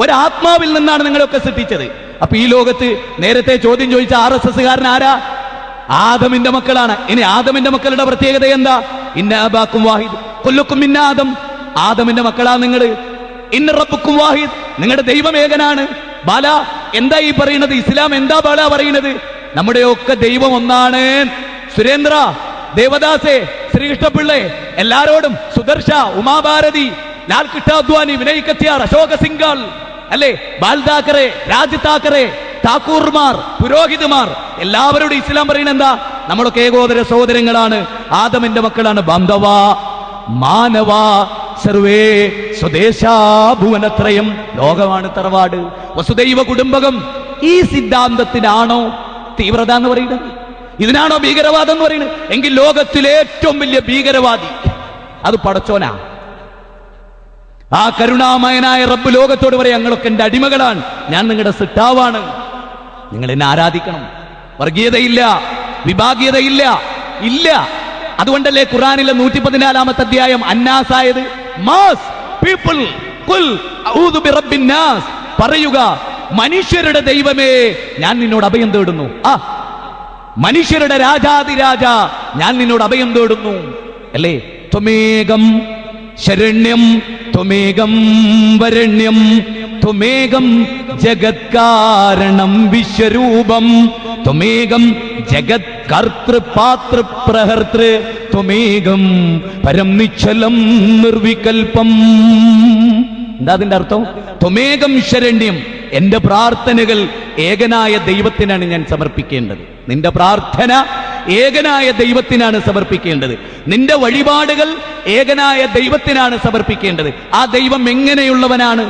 ഒരാത്മാവിൽ നിന്നാണ് നിങ്ങളൊക്കെ സൃഷ്ടിച്ചത്. അപ്പൊ ഈ ലോകത്ത് നേരത്തെ ചോദ്യം ചോദിച്ച RSS കാരൻ ആരാ? ആദമിന്റെ മക്കളാണ്. ഇനി ആദമിന്റെ മക്കളുടെ പ്രത്യേകത എന്താ? ഇന്ന അബാക്കും വാഹിദ് കുല്ലുക്കും മിൻ ആദം. ആദമിന്റെ മക്കളാ നിങ്ങൾ. ഇന്ന റബ്ബുക്കും വാഹിദ്, നിങ്ങളുടെ ദൈവം ഏകനാണ്. ബാല എന്താ ഈ പറയുന്നത്? ഇസ്ലാം എന്താ ബാല പറയുന്നത്? നമ്മുടെയൊക്കെ ദൈവം ഒന്നാണ്. സുരേന്ദ്ര, ദേവദാസെ, ശ്രീകൃഷ്ണപിള്ളെ, എല്ലാരോടും സുദർശ, ഉമാഭാരതി, ലാൽ കിട്ടാദ്വാനി, വിനയ് കത്യാർ, അശോക സിംഗാൾ, അല്ലെ, ബാൽ താക്കറെ, രാജ് താക്കറെ, താക്കൂർമാർ, പുരോഹിതമാർ, എല്ലാവരോടും ഇസ്ലാം പറയുന്നത് എന്താ? നമ്മളൊക്കെ ഏകോദര സഹോദരങ്ങളാണ്, ആദമിന്റെ മക്കളാണ്. ബാന്ധവ മാനവ സർവേ സ്വദേശാഭുവനത്രയം. ലോകമാണ് തറവാട്, വസുദൈവ കുടുംബകം. ഈ സിദ്ധാന്തത്തിനാണോ തീവ്രത എന്ന് പറയുന്നത്? ഇതിനാണോ ഭീകരവാദം എന്ന് പറയുന്നത്? എങ്കിൽ ലോകത്തിലെ ഏറ്റവും വലിയ ഭീകരവാദി അത് പടച്ചോനാ. ആ കരുണാമയനായ റബ്ബ് ലോകത്തോട് പറയാം, ഞങ്ങളൊക്കെ എന്റെ അടിമകളാണ്, ഞാൻ നിങ്ങളുടെ സിട്ടാവാണ്, നിങ്ങൾ എന്നെ ആരാധിക്കണം. വർഗീയതയില്ല, വിഭാഗീയതയില്ല, ഇല്ല. അതുകൊണ്ടല്ലേ ഖുർആനിലെ 114-ാമത്തെ അധ്യായം അന്നാസായത്? മാസ് പീപ്പിൾ ഖുൽ അഊദു ബിറബ്ബിൻ നാസ്. പറയുക, മനുഷ്യരുടെ ദൈവമേ ഞാൻ നിന്നോട് അഭയം തേടുന്നു. മനുഷ്യരുടെ രാജാതിരാജ ഞാൻ നിന്നോട് അഭയം തേടുന്നു. അല്ലേ? ത്വമേകം ശരണ്യം ത്വമേകം വരണ്യം ത്വമേകം ജഗത്കാരണം വിശ്വരൂപം ത്വമേകം ജഗത് കർത്തൃ പാതൃ പ്രഹർത്തൃ ത്വമേകം പരം നിശ്ചലം നിർവികൽപം. എന്താ അതിന്റെ അർത്ഥം? ത്വമേകം ശരണ്യം, എന്റെ പ്രാർത്ഥനകൾ ഏകനായ ദൈവത്തിനാണ് ഞാൻ സമർപ്പിക്കേണ്ടത്. നിന്റെ പ്രാർത്ഥന ഏകനായ ദൈവത്തിനാണ് സമർപ്പിക്കേണ്ടത്. നിന്റെ വഴിപാടുകൾ ഏകനായ ദൈവത്തിനാണ് സമർപ്പിക്കേണ്ടത്. ആ ദൈവം എങ്ങനെയുള്ളവനാണ്?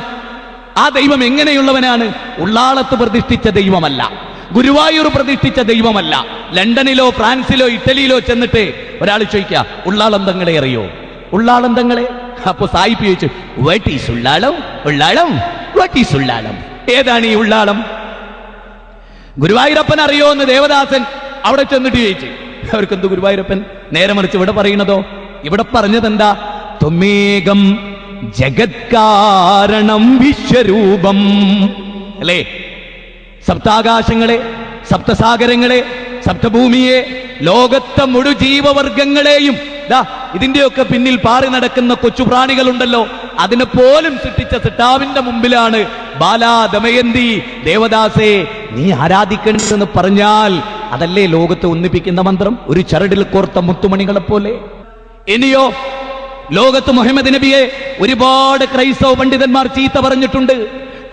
ആ ദൈവം എങ്ങനെയുള്ളവനാണ്? ഉള്ളാളത്ത് പ്രതിഷ്ഠിച്ച ദൈവമല്ല, ഗുരുവായൂർ പ്രതിഷ്ഠിച്ച ദൈവമല്ല. ലണ്ടനിലോ ഫ്രാൻസിലോ ഇറ്റലിയിലോ ചെന്നിട്ട് ഒരാൾ ചോദിക്കുക, ഉള്ളാളന്തങ്ങളെ അറിയോ? ഉള്ളാളന്തങ്ങളെ? അപ്പൊ സായിപ്പ് ചോദിച്ചു, what is Ullalam? Ullalam, what is Ullalam? ഏതാണ് ഈ ഉള്ളാളം? ഗുരുവായൂരപ്പൻ അറിയോ എന്ന് ദേവദാസൻ അവിടെ ചെന്നിട്ട് ചോദിച്ചു. അവർക്കെന്ത് ഗുരുവായൂരപ്പൻ? നേരെ മറിച്ച് ഇവിടെ പറയുന്നതോ? ഇവിടെ പറഞ്ഞത് എന്താ? ത്വമേകം ജഗത്കാരണം വിശ്വരൂപം. അല്ലേ? സപ്താകാശങ്ങളെ, സപ്തസാഗരങ്ങളെ, സപ്തഭൂമിയെ, ലോകത്തെ മുഴു ജീവവർഗങ്ങളെയും, ഇതിന്റെയൊക്കെ പിന്നിൽ പാറി നടക്കുന്ന കൊച്ചു പ്രാണികളുണ്ടല്ലോ, അതിനെ പോലും സൃഷ്ടിച്ച സിട്ടാവിന്റെ മുമ്പിലാണ് ബാലാ ദമയന്തി ദേവദാസേ നീ ആരാധിക്കണമെന്ന് പറഞ്ഞാൽ അതല്ലേ ലോകത്തെ ഒന്നിപ്പിക്കുന്ന മന്ത്രം? ഒരു ചരടിൽ കോർത്ത മുത്തുമണികളെ പോലെ. ഇനിയോ ലോകത്ത് മുഹമ്മദ് നബിയെ ഒരുപാട് ക്രൈസ്തവ പണ്ഡിതന്മാർ ചീത്ത പറഞ്ഞിട്ടുണ്ട്.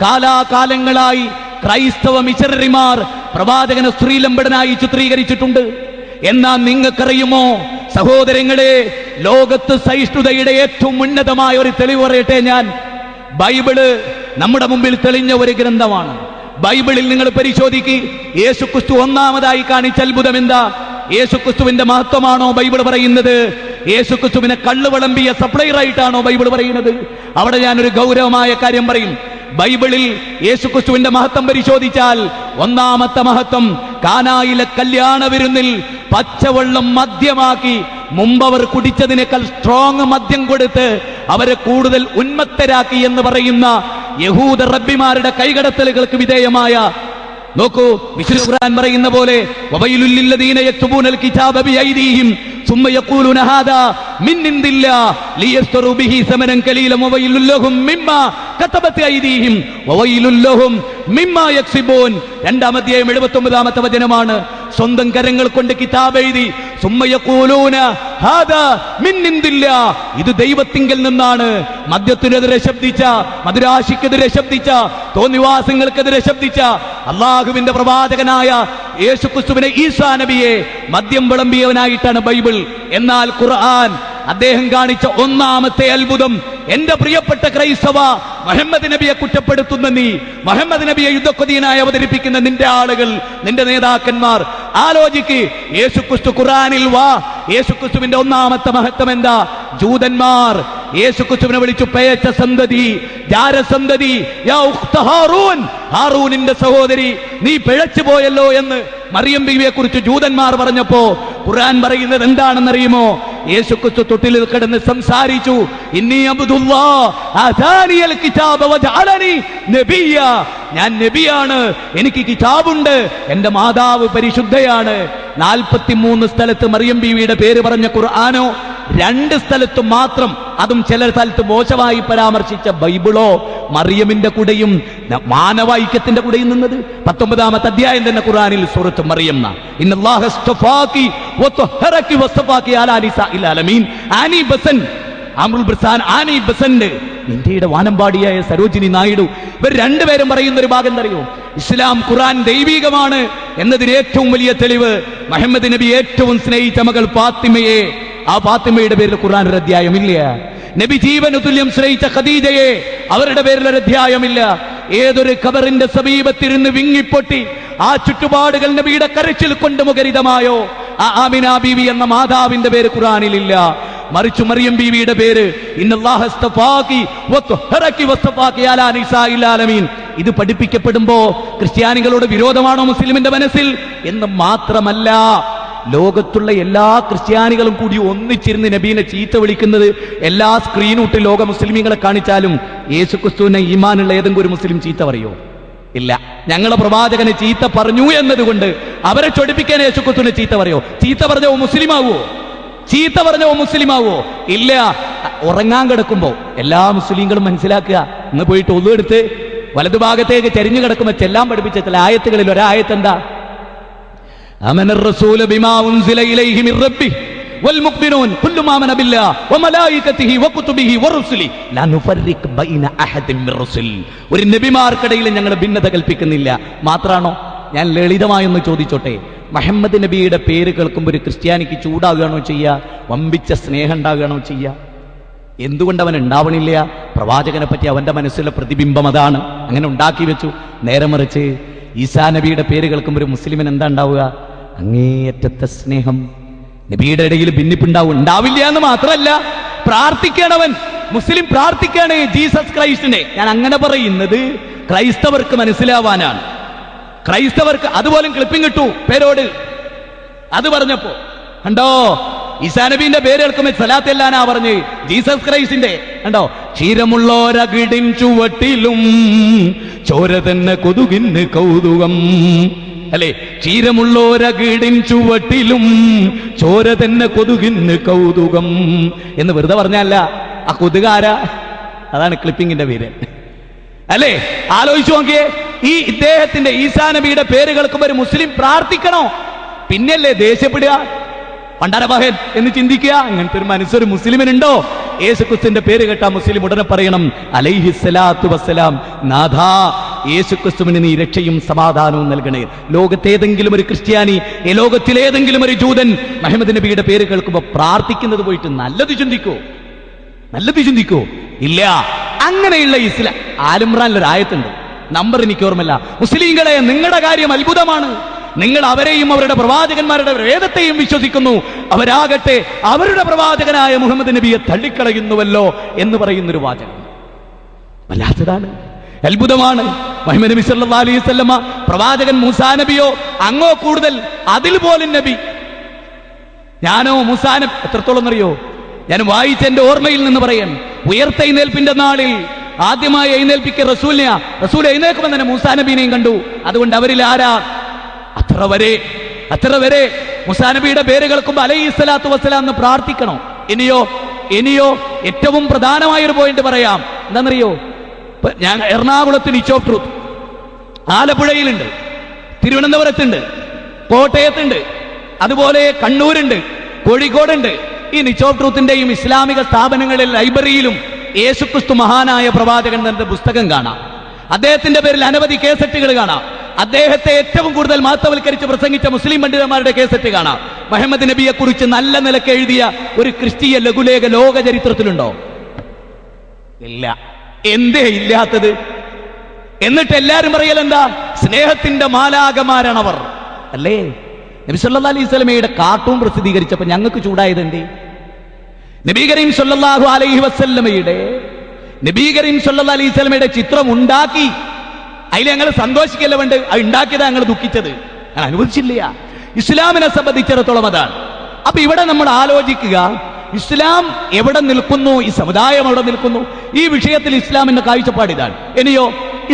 കാലാകാലങ്ങളായി ക്രൈസ്തവ മിഷണറിമാർ പ്രവാചകനെ സ്ത്രീലമ്പടനായി ചിത്രീകരിച്ചിട്ടുണ്ട്. എന്നാൽ നിങ്ങൾക്കറിയുമോ സഹോദരങ്ങളെ, ലോകത്ത് സഹിഷ്ണുതയുടെ ഏറ്റവും ഉന്നതമായ ഒരു തെളിവ് പറയട്ടെ ഞാൻ. ബൈബിള് നമ്മുടെ മുമ്പിൽ തെളിഞ്ഞ ഒരു ഗ്രന്ഥമാണ്. ബൈബിളിൽ നിങ്ങൾ പരിശോധിക്കുക, യേശുക്രിസ്തു ഒന്നാമതായി കാണിച്ച അത്ഭുതം എന്താ? യേശുക്രിസ്തുവിന്റെ മഹത്വമാണോ ബൈബിൾ പറയുന്നത്? യേശുക്രിസ്തുവിനെ കള്ളു വിളമ്പിയ സപ്ലൈർ ആയിട്ടാണോ ബൈബിൾ പറയുന്നത്? അവിടെ ഞാനൊരു ഗൗരവമായ കാര്യം പറയും. ബൈബിളിൽ യേശുക്രിസ്തുവിന്റെ മഹത്വം പരിശോധിച്ചാൽ ഒന്നാമത്തെ മഹത്വം കാനായിലെ കല്യാണ വിരുന്നിൽ പച്ചവെള്ളം മദ്യമാക്കി മുമ്പവർ കുടിച്ചതിനേക്കാൾ സ്ട്രോങ് മദ്യം കൊടുത്ത് അവരെ കൂടുതൽ ഉന്മത്തരാക്കി എന്ന് പറയുന്ന യഹൂദ റബ്ബിമാരുടെ കൈകടത്തലുകൾക്ക് വിധേയമായ, നോക്കൂ, വിശുദ്ധ ഖുർആൻ പറയുന്ന പോലെ വവൈലുൽ ലില്ലദീന യക്തുബൂനൽ കിതാബ ബിഐദീഹിം ثم يقولون هذا من عند الله ليشتروا به ثمنا قليلا وويل لهم مما كتبت ايديهم وويل لهم مما يكسبون. രണ്ടാം അധ്യായം 79-ാമത്തെ വചനമാണ്. സ്വന്തം കരങ്ങൾ കൊണ്ട് കിതാബ് എഴുതി ثم يقولون هذا من عند الله, ഇത് ദൈവത്തിങ്കൽ നിന്നാണ്. മദ്യത്തിനെതിരെ ശബ്ദിച്ച, മധുരാശിക്കെതിരെ ശബ്ദിച്ച, തോന്നിവാസങ്ങൾക്കെതിരെ ശബ്ദിച്ച അള്ളാഹുവിന്റെ പ്രവാചകനായ യേശുക്രിസ്തുവിനെ, ഈസാ നബിയെ മദ്യം വിളമ്പിയവനായിട്ടാണ് ബൈബിൾ. എന്നാൽ ഖുർആൻ അദ്ദേഹം കാണിച്ച ഒന്നാമത്തെ അത്ഭുതം, എന്റെ പ്രിയപ്പെട്ട ക്രൈസ്തവ, മുഹമ്മദ് നബിയെ കുറ്റപ്പെടുത്തുന്ന നീ, മുഹമ്മദ് നബിയെ യുദ്ധക്കൊതിയനായി അവതരിപ്പിക്കുന്ന നിന്റെ ആളുകൾ, നിന്റെ നേതാക്കന്മാർ, ആലോചിക്ക്. യേശുക്രിസ്തു ഖുർആനിൽ വാ, യേശുക്രിസ്തുവിന്റെ ഒന്നാമത്തെ മഹത്വം എന്താ? ജൂതന്മാർ യേശുക്രിസ്തുവിനെ വിളിച്ചു പേച്ച സന്തതി, ജാരസന്തതി, യാ ഉഖ്ത ഹാറൂൻ, ഹാറൂനിന്റെ സഹോദരി, നീ പിഴച്ചു പോയല്ലോ എന്ന് മറിയം ബീവിയെ കുറിച്ച് ജൂതന്മാർ പറഞ്ഞപ്പോ ഖുർആൻ പറയുന്നത് എന്താണെന്നറിയുമോ? യേശുക്രിസ്തു തൊട്ടിലിൽ കിടന്ന് സംസാരിച്ചു, ഇന്നി അബ്ദുല്ലാഹ് ആതാനിയൽ കിതാബ വജഅലനി നബിയ്യ, ഞാൻ നബിയാണ്, എനിക്ക് കിതാബുണ്ട്, എന്റെ മാതാവ് പരിശുദ്ധയാണ്. 43 സ്ഥലത്ത് മറിയം ബീവിയുടെ പേര് പറഞ്ഞ ഖുർആനോ 2 സ്ഥലത്ത് മാത്രം, അതും ചില സ്ഥലത്ത് മോശമായി പരാമർശിച്ച ബൈബിളോ മറിയമിന്റെ കൂടെയും മാനവൈക്യത്തിന്റെ കൂടെയും നിന്നത് 19-ാമത്തെ അധ്യായം തന്നെ ഖുർആനിൽ സൂറത്ത് മറിയം. ഇന്നല്ലാഹ ഇസ്തഫാകി വതഹറകി വസ്തഫാകി അലാ നിസാഇൽ ആലമീൻ. ആനി ബസൻ, അമ്രുൽ ബർസാൻ, ആനി ബസന്റ്, ഇന്ത്യയുടെ വാനമ്പാടിയായ സരോജിനി നായിഡു, ഇവർ രണ്ടുപേരും പറയുന്ന ഒരു ഭാഗം അറിയോ? ഇസ്ലാം ഖുർആൻ ദൈവികമാണ് എന്നതിന് ഏറ്റവും വലിയ തെളിവ് മുഹമ്മദ് നബി ഏറ്റവും സ്നേഹിച്ച മകൾ ഫാത്തിമയെ, ആ ഫാത്തിമയുടെ പേരിൽ ഖുർആൻ ഒരു അധ്യായമില്ല. നബി ജീവനു തുല്യം സ്നേഹിച്ച ഖദീജയെ, അവരുടെ പേരിൽ ഒരു അധ്യായമില്ല. ഏതൊരു ഖബറിന്റെ സമീപത്തിരുന്ന് വിങ്ങിപ്പൊട്ടി ആ ചുറ്റുപാടുകൾ നബിയുടെ കരച്ചിൽ കൊണ്ട് മുഖരിതമായോ ആ ആമിന ബീവി എന്ന മാതാവിന്റെ പേര് ഖുർആനിലില്ല. മറിച്ചു മറിയം ബീവിയുടെ പേര് ഇന്നല്ലാഹ ഇസ്തഫാകി വതഹറകി വസ്തഫാകി അലാ നിസാഇൽ ആലമീൻ. ഇത് പഠിപ്പിക്കപ്പെടുമ്പോ ക്രിസ്ത്യാനികളോട് വിരോധമാണോ മുസ്ലിമിന്റെ മനസ്സിൽ എന്ന് മാത്രമല്ല, ലോകത്തുള്ള എല്ലാ ക്രിസ്ത്യാനികളും കൂടി ഒന്നിച്ചിരുന്ന് നബീനെ ചീത്ത വിളിക്കുന്നത് എല്ലാ സ്ക്രീനൂട്ട് ലോക മുസ്ലിമീങ്ങളെ കാണിച്ചാലും യേശുക്രിസ്തുവിനെ ഈമാനുള്ള ഏതെങ്കിലും ഒരു മുസ്ലിം ചീത്ത പറയോ? ഇല്ല. ഞങ്ങളെ പ്രവാചകനെ ചീത്ത പറഞ്ഞു എന്നതുകൊണ്ട് അവരെ ചൊടിപ്പിക്കാൻ യേശുക്രിസ്തുവിനെ ചീത്ത പറയോ? ചീത്ത പറഞ്ഞോ മുസ്ലിമാവോ? ചീത്ത പറഞ്ഞോ മുസ്ലിമാവോ? ഇല്ല. ഉറങ്ങാൻ കിടക്കുമ്പോ എല്ലാ മുസ്ലിങ്ങളും മനസ്സിലാക്കുക, ഇന്ന് പോയിട്ട് ഒന്നെടുത്ത് വലതുഭാഗത്തേക്ക് ചരിഞ്ഞു കിടക്കുമ്പോ ചെല്ലാൻ പഠിപ്പിച്ച ചില ആയത്തുകളിൽ ഒരായത്ത് എന്താ? ആമനർ റസൂലു ബിമാ ഉൻസില ഇലൈഹി മിർ റബ്ബിഹി വൽ മുഅ്മിനൂൻ കുല്ലും ആമന ബില്ലാഹി വമലായികതിഹി വകുതുബിഹി വറുസുലി ലാ നുഫർരിഖു ബൈന അഹദിൻ മിർ റസുൽ. ഒരു നബിമാർക്കിടയിൽ ഞങ്ങൾ ഭിന്നത കൽപ്പിക്കുന്നില്ല. മാത്രാണോ? ഞാൻ ലളിതമായൊന്ന് ചോദിച്ചോട്ടെ, മുഹമ്മദ് നബിയുടെ പേര് കേൾക്കുമ്പോൾ ഒരു ക്രിസ്ത്യാനിക്ക് ചൂടാകുകയാണോ ചെയ്യുക? വമ്പിച്ച സ്നേഹം ഉണ്ടാകുകയാണോ ചെയ്യുക? എന്തുകൊണ്ട് അവൻ ഉണ്ടാവണില്ല? പ്രവാചകനെ പറ്റി അവന്റെ മനസ്സിലെ പ്രതിബിംബം അതാണ്, അങ്ങനെ ഉണ്ടാക്കി വെച്ചു. നേരെ മറിച്ച് ഈസാ നബിയുടെ പേര് കേൾക്കുമ്പോൾ ഒരു മുസ്ലിമിന് എന്താ ഉണ്ടാവുക? അങ്ങേയറ്റത്തെ സ്നേഹം. നബിയുടെ ഇടയിൽ ഭിന്നിപ്പുണ്ടാവും? ഉണ്ടാവില്ല എന്ന് മാത്രമല്ല, പ്രാർത്ഥിക്കണവൻ മുസ്ലിം പ്രാർത്ഥിക്കാണ് ജീസസ് ക്രൈസ്റ്റിനെ. ഞാൻ അങ്ങനെ പറയുന്നത് ക്രൈസ്തവർക്ക് മനസ്സിലാവാനാണ്. ക്രൈസ്തവർക്ക് അതുപോലും ക്ലിപ്പിംഗ് കിട്ടു പേരോട്. അത് പറഞ്ഞപ്പോ കണ്ടോ, ഈസാ നബീന്റെ പേര് കേൾക്കുമ്പോൾ സലാത്ത് എല്ലാനാ പറഞ്ഞ് ജീസസ് ക്രൈസ്റ്റിന്റെ. കണ്ടോ, ക്ഷീരമുള്ളോരകിടിൻ ചുവട്ടിലും ചോര തന്നെ കൊതുകിന് കൗതുകം, അല്ലെ? ക്ഷീരമുള്ളോരകിടിൻ ചുവട്ടിലും ചോര തന്നെ കൊതുകിന് കൗതുകം എന്ന് വെറുതെ പറഞ്ഞല്ല. ആ കൊതുകാരാ? അതാണ് ക്ലിപ്പിങ്ങിന്റെ പേര്, അല്ലേ? ആലോചിച്ചു നോക്കിയേ. ഈ ഇദ്ദേഹത്തിന്റെ ഈസാ നബിയുടെ പേര് കേൾക്കുമ്പോൾ ഒരു മുസ്ലിം പ്രാർത്ഥിക്കണോ? പിന്നല്ലേ ദേഷ്യപ്പെടുക, പണ്ടാരബാഹൻ എന്ന് ചിന്തിക്കുക? അങ്ങനത്തെ ഒരു മനസ്സൊരു മുസ്ലിമിനുണ്ടോ? യേശുക്രിസ്തുവിന്റെ പേര് കേട്ടാ മുസ്ലിം ഉടനെ പറയണം അലൈഹിസ്സലാത്തു വസ്സലാം, നാഥാ യേശുക്രിസ്തുവിന് നീ രക്ഷയും സമാധാനവും നൽകണേ. ലോകത്തേതെങ്കിലും ഒരു ക്രിസ്ത്യാനി, ലോകത്തിലേതെങ്കിലും ഒരു ജൂതൻ മുഹമ്മദ് നബിയുടെ പേര് കേൾക്കുമ്പോൾ പ്രാർത്ഥിക്കുന്നത് പോയിട്ട് നല്ലത് ചിന്തിക്കോ? നല്ലത് ചിന്തിക്കോ? ഇല്ല. അങ്ങനെയുള്ള ഇസ്ലാം ആലിമ്രാനിലൊരു ആയത്തുണ്ട്, നമ്പർ എനിക്ക് ഓർമ്മല്ല. മുസ്ലിങ്ങളെ, നിങ്ങളുടെ കാര്യം അത്ഭുതമാണ്. നിങ്ങൾ അവരെയും അവരുടെ പ്രവാചകന്മാരുടെ വേദത്തെയും വിശ്വസിക്കുന്നു, അവരാകട്ടെ അവരുടെ പ്രവാചകനായ മുഹമ്മദ് നബിയെ തള്ളിക്കളയുന്നുവല്ലോ എന്ന് പറയുന്നൊരു വാചകം വല്ലാത്തതാണ്, അത്ഭുതമാണ്. മുഹമ്മദ് നബി സല്ലല്ലാഹു അലൈഹി വസല്ലമ പ്രവാചകൻ മൂസാ നബിയോ അങ്ങോ കൂടുതൽ, അതിൽ പോലും നബി. ഞാനോ മൂസാ നബി എത്രത്തോളം അറിയോ? ഞാൻ വായിച്ച എന്റെ ഓർമ്മയിൽ നിന്ന് പറയാൻ, ഉയർത്തെഴുന്നേൽപ്പിന്റെ നാളിൽ ആദ്യമായി എഴുന്നേൽപ്പിക്കുക റസൂലിനെയാ. റസൂൽ എഴുന്നേൽക്കുമ്പോൾ തന്നെ മൂസാ നബീനെയും കണ്ടു. അതുകൊണ്ട് അവരിൽ ആരാ? അത്ര വരെ മൂസാ നബിയുടെ പേര് കേൾക്കുമ്പോൾ അലൈഹിസ്സലാത്തു വസ്സലാം എന്ന് പ്രാർത്ഥിക്കണോ? ഇനിയോ ഏറ്റവും പ്രധാനമായ ഒരു പോയിന്റ് പറയാം. എന്താണെന്നറിയോ? ഞാൻ എറണാകുളത്ത് നിച്ച് ഓഫ് ട്രൂത്ത്, ആലപ്പുഴയിലുണ്ട്, തിരുവനന്തപുരത്തുണ്ട്, കോട്ടയത്തുണ്ട്, അതുപോലെ കണ്ണൂരുണ്ട്, കോഴിക്കോടുണ്ട്. ഈ നിച്ച് ഓഫ് ട്രൂത്തിന്റെയും ഇസ്ലാമിക സ്ഥാപനങ്ങളിൽ ലൈബ്രറിയിലും യേശുക്രിസ്തു മഹാനായ പ്രവാചകൻ എന്ന പുസ്തകം കാണാം. അദ്ദേഹത്തിന്റെ പേരിൽ അനവധി കേസറ്റുകൾ കാണാം. അദ്ദേഹത്തെ ഏറ്റവും കൂടുതൽ മഹത്വവൽക്കരിച്ച് പ്രസംഗിച്ച മുസ്ലിം പണ്ഡിതന്മാരുടെ കേസറ്റ് കാണാം. മുഹമ്മദ് നബിയെ കുറിച്ച് നല്ല നിലക്ക് എഴുതിയ ഒരു ക്രിസ്തീയ ലഘുലേഖ ലോക ചരിത്രത്തിലുണ്ടോ? ഇല്ല. എന്തേ ഇല്ലാത്തത്? എന്നിട്ട് എല്ലാരും പറയലെന്താ? സ്നേഹത്തിന്റെ മാലാകമാരാണവർ, അല്ലേ? നബി സല്ലല്ലാഹു അലൈഹി വസല്ലമയുടെ കാർട്ടൂൺ പ്രസിദ്ധീകരിച്ചപ്പോ ഞങ്ങൾക്ക് ചൂടായത് എന്തേ? നബി കരീം സല്ലല്ലാഹു അലൈഹി വസല്ലമയുടെ ചിത്രം ഉണ്ടാക്കി അതിൽ ഞങ്ങൾ സന്തോഷിക്കല്ല വേണ്ട, അത് ഉണ്ടാക്കിയതാ ഞങ്ങൾ ദുഃഖിച്ചത്, ഞങ്ങൾ അനുവദിച്ചില്ല. ഇസ്ലാമിനെ സംബന്ധിച്ചിടത്തോളം അതാണ്. അപ്പൊ ഇവിടെ നമ്മൾ ആലോചിക്കുക, ഇസ്ലാം എവിടെ നിൽക്കുന്നു, ഈ സമുദായം എവിടെ നിൽക്കുന്നു, ഈ വിഷയത്തിൽ ഇസ്ലാമിന്റെ കാഴ്ചപ്പാട് ഇതാണ്. ഇനിയോ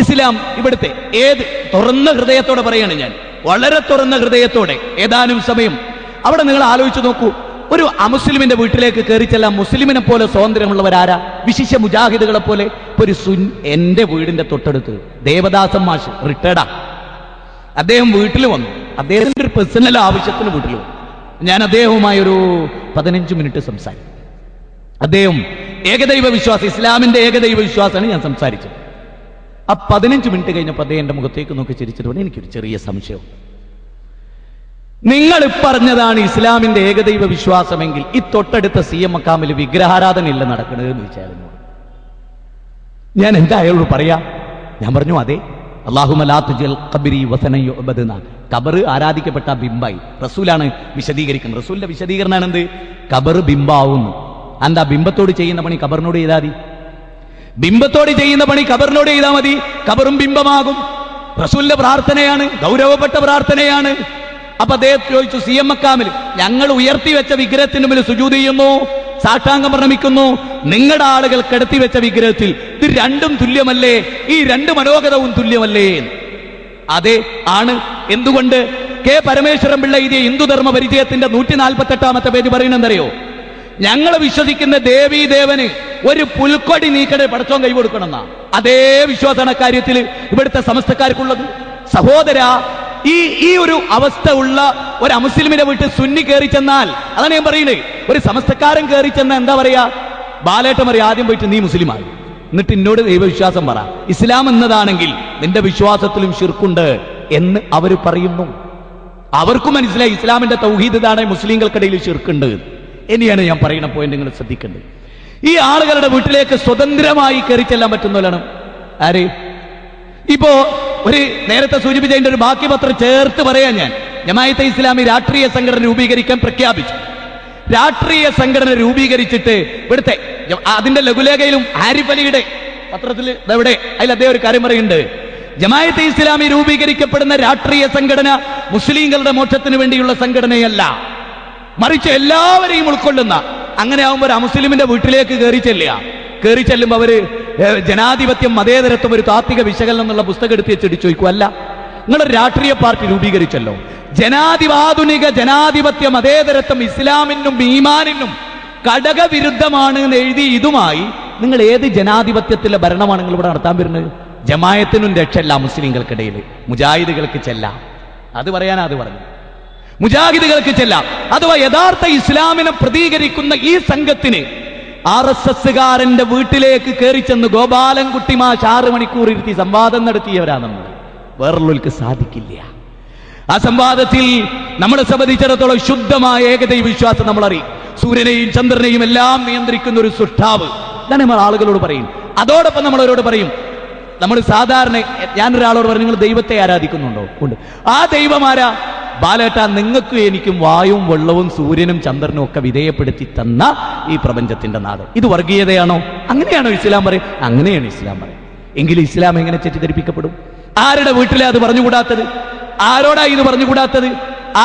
ഇസ്ലാം ഇവിടുത്തെ ഏത് തുറന്ന ഹൃദയത്തോടെ പറയാണ് ഞാൻ, വളരെ തുറന്ന ഹൃദയത്തോടെ ഏതാനും സമയം അവിടെ നിങ്ങൾ ആലോചിച്ച് നോക്കൂ. ഒരു അമുസ്ലിമിന്റെ വീട്ടിലേക്ക് കയറി ചെല്ലാൻ മുസ്ലിമിനെ പോലെ സ്വാതന്ത്ര്യമുള്ളവരാരാ? വിശിഷ്യ മുജാഹിദുകളെ പോലെ. ഒരു എന്റെ വീടിന്റെ തൊട്ടടുത്ത് ദേവദാസൻ മാഷ് റിട്ടയർഡാ, അദ്ദേഹം വീട്ടിൽ വന്നു. അദ്ദേഹത്തിന്റെ ഒരു പേഴ്സണൽ ആവശ്യത്തിന് വീട്ടിൽ വന്നു. ഞാൻ അദ്ദേഹവുമായി ഒരു 15 മിനിറ്റ് സംസാരിച്ചു. അദ്ദേഹം ഏകദൈവ വിശ്വാസം, ഇസ്ലാമിന്റെ ഏകദൈവ വിശ്വാസമാണ് ഞാൻ സംസാരിച്ചത്. ആ 15 മിനിറ്റ് കഴിഞ്ഞപ്പോൾ അദ്ദേഹം എന്റെ മുഖത്തേക്ക് നോക്കി ചിരിച്ചിട്ട് എനിക്കൊരു ചെറിയ സംശയം, നിങ്ങൾ പറഞ്ഞതാണ് ഇസ്ലാമിന്റെ ഏകദൈവ വിശ്വാസമെങ്കിൽ ഈ തൊട്ടടുത്ത CM മക്കാമിൽ വിഗ്രഹാരാധന ഇല്ല നടക്കണതെന്ന് ചോദിച്ചായിരുന്നു. ഞാൻ എന്താ അയാളോട് പറയാ? ഞാൻ പറഞ്ഞു അതെ, ഖബർ ആരാധിക്കപ്പെട്ട ബിംബായി. റസൂലാണ് വിശദീകരിക്കുന്നത്. റസൂലിന്റെ വിശദീകരണമാണ് എന്ത്? ഖബർ ബിംബാവുന്നു. എന്താ ബിംബത്തോട് ചെയ്യുന്ന പണി ഖബറിനോട് ചെയ്താൽ മതി, ബിംബത്തോട് ചെയ്യുന്ന പണി ഖബറിനോട് ചെയ്താൽ മതി, ഖബറും ബിംബമാകും. റസൂലിന്റെ പ്രാർത്ഥനയാണ്, ഗൗരവപ്പെട്ട പ്രാർത്ഥനയാണ്. അപ്പൊ അദ്ദേഹം ചോദിച്ചു, CM മക്കാമിൽ ഞങ്ങൾ ഉയർത്തി വെച്ച വിഗ്രഹത്തിന് മുമ്പിൽ സുജൂദ് ചെയ്യുന്നു, സാഷ്ടാംഗം പ്രണമിക്കുന്നു, നിങ്ങളുടെ ആളുകൾ കിടത്തി വെച്ച വിഗ്രഹത്തിൽ ഇത് രണ്ടും തുല്യമല്ലേ? ഈ രണ്ട് മനോഗതവും തുല്യമല്ലേ? അതെ ആണ്. എന്തുകൊണ്ട്? കെ പരമേശ്വരൻ പിള്ള എഴുതിയ ഹിന്ദുധർമ്മ പരിചയത്തിന്റെ 148-ാമത്തെ പേജ് പറയുന്നതറിയോ? ഞങ്ങൾ വിശ്വസിക്കുന്ന ദേവീ ദേവന് ഒരു പുൽക്കൊടി നീക്കടെ പടച്ചോൻ കൈ കൊടുക്കണമെന്നാ. അതേ വിശ്വാസമാണ് കാര്യത്തിൽ ഇവിടുത്തെ സമസ്തക്കാർക്കുള്ളത്. സഹോദര, ഈ ഒരു അവസ്ഥ ഉള്ള ഒരു അമുസ്ലിമിന്റെ വീട്ടിൽ സുന്നി കയറി ചെന്നാൽ, അതാണ് ഞാൻ പറയുന്നത്, ഒരു സമസ്തക്കാരൻ കയറി ചെന്നാൽ എന്താ പറയാ? ബാലേട്ടൻ പറയാം, ആദ്യം പോയിട്ട് നീ മുസ്ലിമായി, എന്നിട്ട് എന്നോട് ദൈവവിശ്വാസം പറ. ഇസ്ലാം എന്നതാണെങ്കിൽ നിന്റെ വിശ്വാസത്തിലും ശിർക്കുണ്ട് എന്ന് അവർ പറയുന്നു. അവർക്കും മനസ്സിലായി ഇസ്ലാമിന്റെ തൗഹീദ് ഇതാണ്, മുസ്ലിങ്ങൾക്കിടയിൽ ശിർക്കുണ്ട്. ഇനിയാണ് ഞാൻ പറയുന്ന പോയിന്റ് നിങ്ങൾ ശ്രദ്ധിക്കേണ്ടത്. ഈ ആളുകളുടെ വീട്ടിലേക്ക് സ്വതന്ത്രമായി കയറി ചെല്ലാൻ പറ്റുന്നവരാണ് ആര്? ഇപ്പോ ഒരു നേരത്തെ സൂചിപ്പിച്ചതിന്റെ ഒരു ബാക്കി പത്രം ചേർത്ത് പറയാൻ ഞാൻ, ജമാഅത്തെ ഇസ്ലാമി രാഷ്ട്രീയ സംഘടന രൂപീകരിക്കാൻ പ്രഖ്യാപിച്ചു. രാഷ്ട്രീയ സംഘടന രൂപീകരിച്ചിട്ട് ഇവിടുത്തെ അതിന്റെ ലഘുലേഖയിലും ആരിഫ് അലിയുടെ പത്രത്തിൽ ഇതെവിടെ അതിൽ അദ്ദേഹം ഒരു കാര്യം പറയുന്നുണ്ട്. ജമാഅത്തെ ഇസ്ലാമി രൂപീകരിക്കപ്പെടുന്ന രാഷ്ട്രീയ സംഘടന മുസ്ലിങ്ങളുടെ മോക്ഷത്തിന് വേണ്ടിയുള്ള സംഘടനയല്ല, മറിച്ച് എല്ലാവരെയും ഉൾക്കൊള്ളുന്ന. അങ്ങനെ ആവുമ്പോൾ ഒരു മുസ്ലിമിന്റെ വീട്ടിലേക്ക് കയറി ചെല്ലുമ്പോൾ അവര് ജനാധിപത്യം, മതേതരത്വം, ഒരു താത്വിക വിശകലനം എന്നുള്ള പുസ്തകം എടുത്ത് വെച്ചിട്ട് ചോദിക്കും, അല്ല നിങ്ങളൊരു രാഷ്ട്രീയ പാർട്ടി രൂപീകരിച്ചല്ലോ, ആധുനിക ജനാധിപത്യ മതേതരത്വം ഇസ്ലാമിനും ഈമാനിനും ഘടകവിരുദ്ധമാണ് എന്ന് എഴുതി ഇതുമായി നിങ്ങൾ ഏത് ജനാധിപത്യത്തിലെ ഭരണമാണ് നിങ്ങൾ ഇവിടെ നടത്താൻ വരുന്നത്? ജമായത്തിനും രക്ഷല്ല മുസ്ലിങ്ങൾക്കിടയിൽ, മുജാഹിദുകൾക്ക് ചെല്ലാം. അത് പറയാനാ അത് പറഞ്ഞു, മുജാഹിദുകൾക്ക് ചെല്ലാം. അഥവാ യഥാർത്ഥ ഇസ്ലാമിനെ പ്രതികരിക്കുന്ന ഈ സംഘത്തിന് RSSകാരന്റെ വീട്ടിലേക്ക് കയറി ചെന്ന് ഗോപാലൻകുട്ടി മാഷ് 6 മണിക്കൂർ ഇരുത്തി സംവാദം നടത്തിയവരാണ് നമ്മൾ. വേറുള്ളവർക്ക് സാധിക്കില്ല. ആ സംവാദത്തിൽ നമ്മളെ സംബന്ധിച്ചിടത്തോളം ശുദ്ധമായ ഏകദൈവ വിശ്വാസം നമ്മൾ അറിയും. സൂര്യനെയും ചന്ദ്രനെയും എല്ലാം നിയന്ത്രിക്കുന്ന ഒരു സൃഷ്ടാവ്, ഇതാണ് നമ്മൾ ആളുകളോട് പറയും. അതോടൊപ്പം നമ്മൾ അവരോട് പറയും, നമ്മൾ സാധാരണ ഞാനൊരാളോട് പറഞ്ഞു, നിങ്ങൾ ദൈവത്തെ ആരാധിക്കുന്നുണ്ടോ? ഉണ്ട്. ആ ദൈവമാരാ? ബാലേട്ട, നിങ്ങൾക്കും എനിക്കും വായും വെള്ളവും സൂര്യനും ചന്ദ്രനും ഒക്കെ വിധേയപ്പെടുത്തി തന്ന ഈ പ്രപഞ്ചത്തിന്റെ നാട്. ഇത് വർഗീയതയാണോ? അങ്ങനെയാണോ ഇസ്ലാം പറയും? അങ്ങനെയാണ് ഇസ്ലാം പറയും. എങ്കിലും ഇസ്ലാം എങ്ങനെ തെറ്റിദ്ധരിപ്പിക്കപ്പെടും? ആരുടെ വീട്ടിലാ അത് പറഞ്ഞുകൂടാത്തത്? ആരോടാ ഇത് പറഞ്ഞുകൂടാത്തത്?